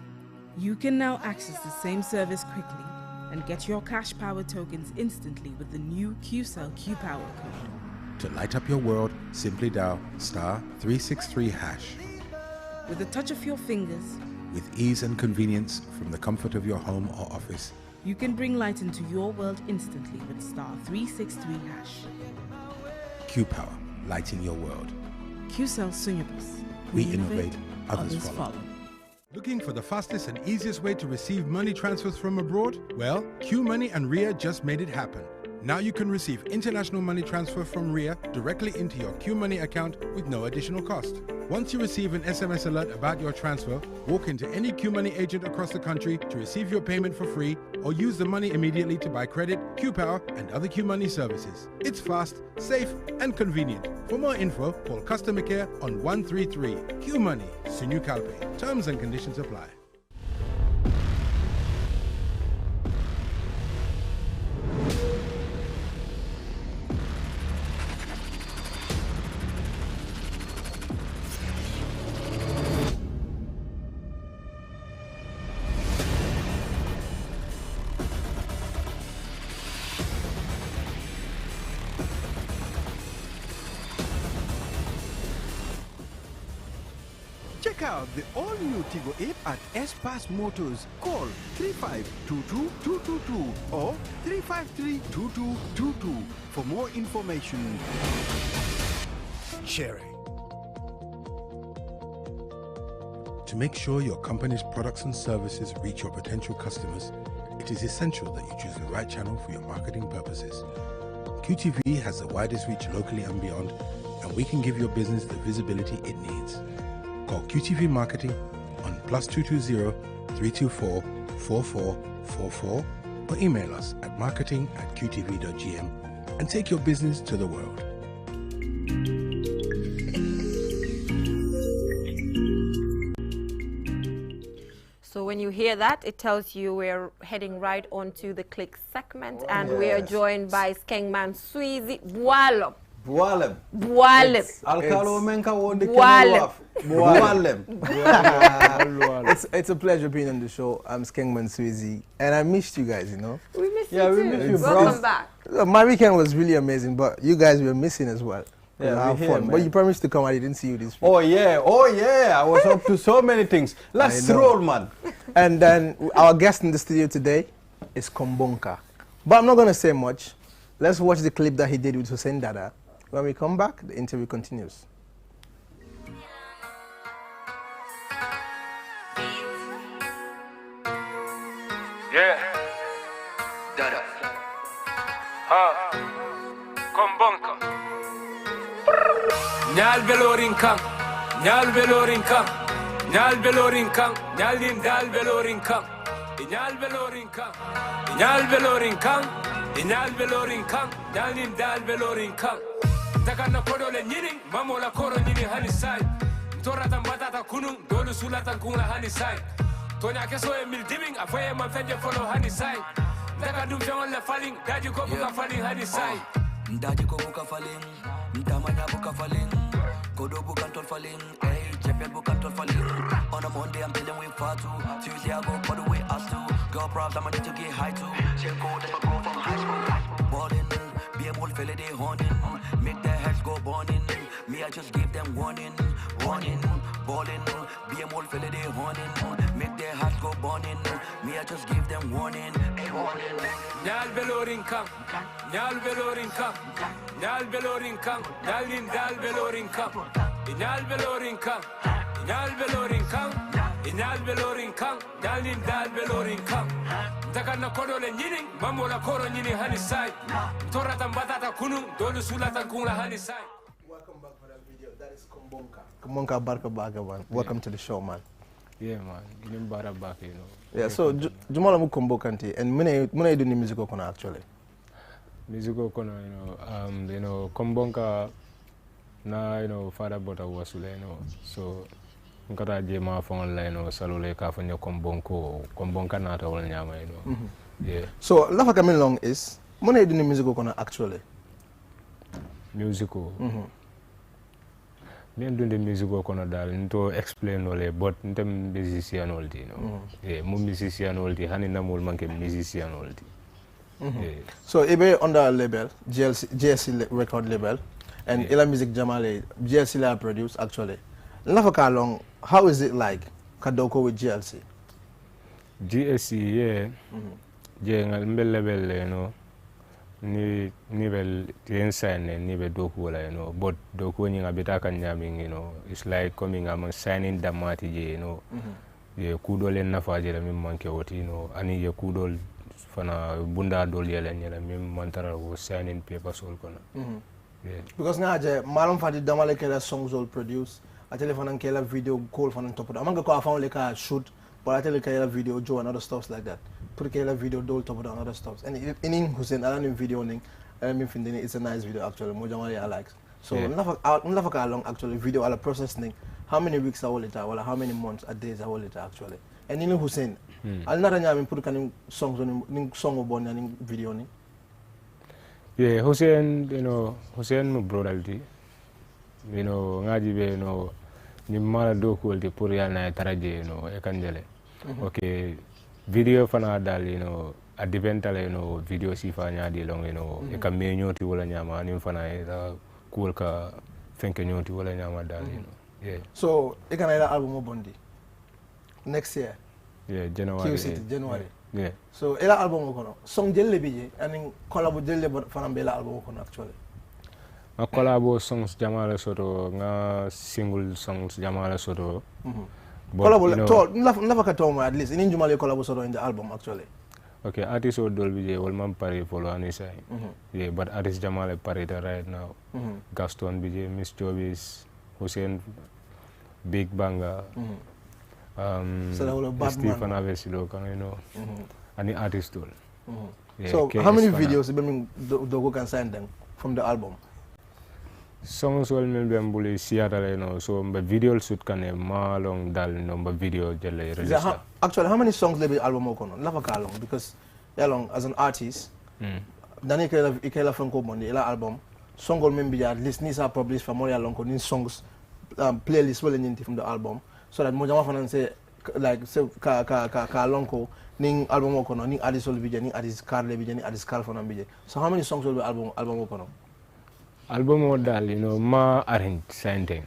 You can now access the same service quickly and get your cash power tokens instantly with the new QCell Q-Power code. To light up your world, simply dial *363#. With the touch of your fingers, with ease and convenience from the comfort of your home or office, you can bring light into your world instantly with *363#. Q-Power, lighting your world. QCell Sunyabus. We innovate, others follow. Looking for the fastest and easiest way to receive money transfers from abroad? Well, Q Money and Ria just made it happen. Now you can receive international money transfer from Ria directly into your Q Money account with no additional cost. Once you receive an SMS alert about your transfer, walk into any Q Money agent across the country to receive your payment for free, or use the money immediately to buy credit, Q-Power, and other Q Money services. It's fast, safe, and convenient. For more info, call customer care on 133. Q Money, Sunyu Kalpe. Terms and conditions apply. Check out the all-new Tigo 8 at S-Pass Motors. Call 3522-222 or 353-2222 for more information. Cherry. To make sure your company's products and services reach your potential customers, it is essential that you choose the right channel for your marketing purposes. QTV has the widest reach locally and beyond, and we can give your business the visibility it needs. Call QTV Marketing on +220 324 4444 or email us at marketing@qtv.gm and take your business to the world. So when you hear that, it tells you we're heading right onto the click segment, and we are joined by Skengman Sweezy Bwalem. Bwalem. Bwalem. It's a pleasure being on the show. I'm Skengman Sweezy, and I missed you guys, you know. We missed you we too. missed you, Welcome back. My weekend was really amazing, but you guys were missing as well. Yeah, have fun. But you promised to come. I didn't see you this week. Oh yeah. I was up to so many things. Let's roll, man. And then our guest in the studio today is Kombonka. But I'm not going to say much. Let's watch the clip that he did with Hussein Dada. When we come back, the interview continues. Yeah. Dada. Kombonka. Nyal belorin kan. Nyal belorin kan. Nyal belorin kan. Nyal din dal belorin kan. Nyal belorin kan. Nyal belorin kan. Nyal belorin kan. Nyal din dal belorin kan. Takana kodo le nyini, mamola koro nyini hani sai. torata batata kunung dolu sulatan kula hani sai tonya keso e mil diming afaye man fenje follow hani sai daga dum fewon le falling daji ko buka falling hani sai daji ko buka falling ndamanya buka falling kodo buka tol falling hey chepel buka tol falling on a Monday I'm dealing with Fatu Tuesday I go all the way up to girl props I need to get high to check go never go from high school ballin' be a old fella they hornin make their heads go burning me I just give them warning ballin' be a old fella they hornin make their hearts go burning me I just give them warning nyal belorin kam nyal belorin kam nyal belorin kam nyalin dal belorin kam nyal belorin kam nyal belorin kam nyal belorin kam nyalin dal belorin kam daga na kodole nyini mamola koro nyini hani sai torata batata kunu dolu sulatan kula hani sai. Welcome back for that video. That is Kombonka. Kombonka Barka Baga, man. Welcome to the show, man. Yeah, man. Ginim bara back, you know. Yeah, so Jumala mu Kombokanti, and mune do ni musical kono actually. Musical kono, you know, Kombonka na, father bota wasule, so nkata je ma fon la, salule ka fanyo Kombonka na ta wala nyama, Yeah. So lafa coming along is mune do ni musical kono actually. Musical. Me do the musical kono dal nto explain ole but ntem musician oldi yeah mo musician oldi hani namul manke musician oldi so ibe under a label GSC record label and Ila Music Jamale GSC la produce actually lafaka long how is it like kadoko with GLC yeah je ngal mbel label ni bel insane ni be doku wala but doku ni ngabita kan nyaming it's like coming am signing damati je ye kudol na faje la mim manke woti ani ye kudol fana bunda dol yele nyela mim mantara wo signing paper sol kono because na je malum fadi damale kala songs all produce a telephone kala video call fana top amanga ko afan le ka shoot but I tell you kala video jo and other stuff like that put kala video dol top and other stuff and in Hussein alan video ning it's a nice video actually mo jamale I like so nlafa ka long actually video ala processing how many weeks are later or how many months or days are later actually and in Hussein al nara nyami put kan songs ning song bon ning video ning yeah Hussein Hussein mo brotherty ngaji be ni mala do ko de pour yana taraje e kanjele okay video fana dal advental video si fa nyaadi long e kam me nyoti wala nyama ni fana e cool ka fenke nyoti wala nyama dal yeah so e kana ila album bondi next year yeah January January yeah so ila album ko no song jelle bije and collab jelle fana be la album ko no actually a collabo songs jamala soto nga single songs jamala soto collabo to never ka to at least in jumale collabo soto in the album actually okay artist o dolbi je wol mam pare follow anisai yeah but artist jamale pare right now Gaston bije Miss Jobis Hussein Big Banga Stephen Avesilo kan any artist dol so how many videos do can sign them from the album songs wal mel be mbuli siatale so mba video shoot kane malong dal mba video jelle release actually how many songs le be album ko non lafa ka long because long as an artist dani kala franco mondi ila album songol mem bi at least ni sa publish for more long ko ni songs playlist wala nyinti from the album so that mo jama fanan say like so ka long ko ning album ko non ning artist will be ni artist car le bi ni artist car fanan bi so how many songs will be album ko non album o dal ma arrange something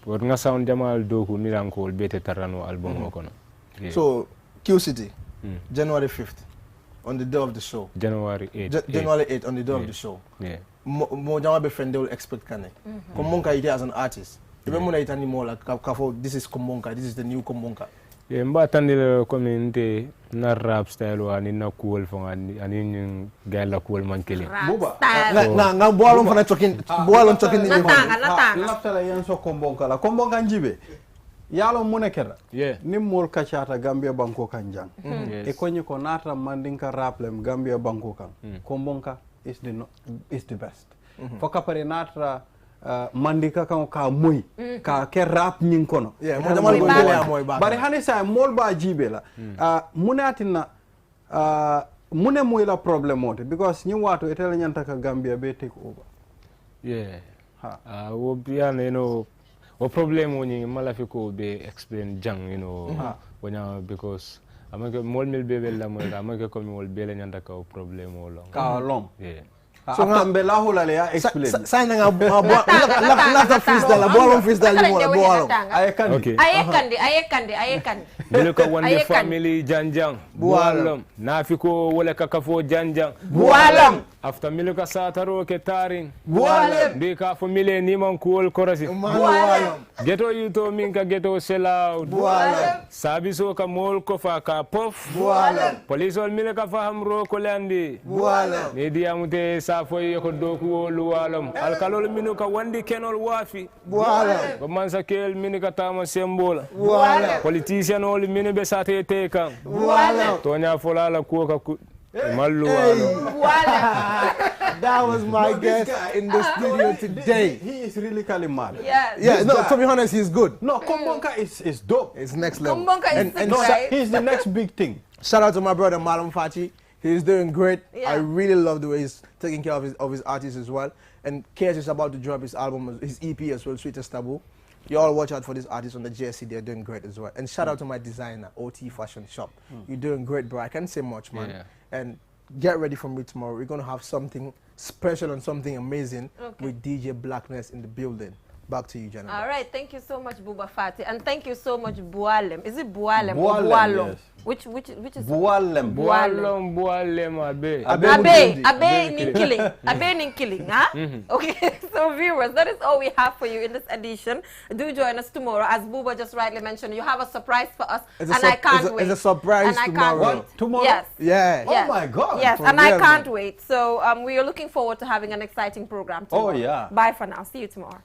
but nga sound jamal doku ni ranko bete tarano album o kono so Q City January 5th on the day of the show January 8th on the day of the show yeah mo jama be friend they will expect kane Kombonka ite as an artist even mo na itani mo like kafo this is Kombonka this is the new Kombonka yeah mba tandile community na rap style wa ni na cool fo ani gala cool man kele buba na boalon fana talking ni laftala yan so Kombonka njibe yalo munekera ni mol kachata Gambia banko kanjang e konyi ko nata mandinka raplem Gambia banko kan Kombonka is the best foka pare nata mandika ka moy ka ke rap nyin kono bari hani sa mol ba jibe la munatina mune moy la problem ote because nyi wato etela nyanta ka Gambia be take over wo bian you know wo problem woni malafiko be explain jang you know wonya because amake mol mil be la mo amake ko mi wol be la nyanta ka problem wo long ka long so ngambe la hola le ya explain sa nga la freestyle boalom freestyle mo boalom ayekandi bele ko wonde family janjang boalom nafiko wala kakafo janjang boalom after milika sataro ke taring boalom be ka family ni man ko korasi boalom geto yuto minka geto selaw boalom sabiso ka mol ko fa ka pof boalom police ol milika faham ro ko landi boalom media mute foy ko doku wolu walom alkalol minu ka wandi kenol wafi wala ko mansa kel minu ka tama sembola wala politician ol minu be sate te kan wala to nya folala ko ka mallu wala that was my guest in the studio today. He is really mad. Yeah, no, to be honest, he's good. No, Kombonka is dope. It's next level. Kombonka is sick, right? He's the next big thing. Shout out to my brother Malum Fati. He's doing great. I really love the way he's taking care of his artists as well. And KS is about to drop his album, his EP as well, Sweetest Taboo. You all watch out for these artists on the JSC. They're doing great as well. And shout out to my designer, OT Fashion Shop. You're doing great, bro. I can't say much, man. And get ready for me tomorrow. We're going to have something special and something amazing with DJ Blackness in the building. Back to you, Jennifer. All right. Thank you so much, Buba Fati. And thank you so much, Bualem. Is it Bualem or Bualom? Yes. Which is Bualem. Bualem, Abe. Abe Ninkilling. Abe Ninkilling, huh? Okay, so viewers, that is all we have for you in this edition. Do join us tomorrow. As Buba just rightly mentioned, you have a surprise for us. I can't wait. It's a surprise tomorrow. What? Tomorrow? Yes. Yeah. Oh my God. Yes, and I can't wait. So we are looking forward to having an exciting program tomorrow. Oh, yeah. Bye for now. See you tomorrow.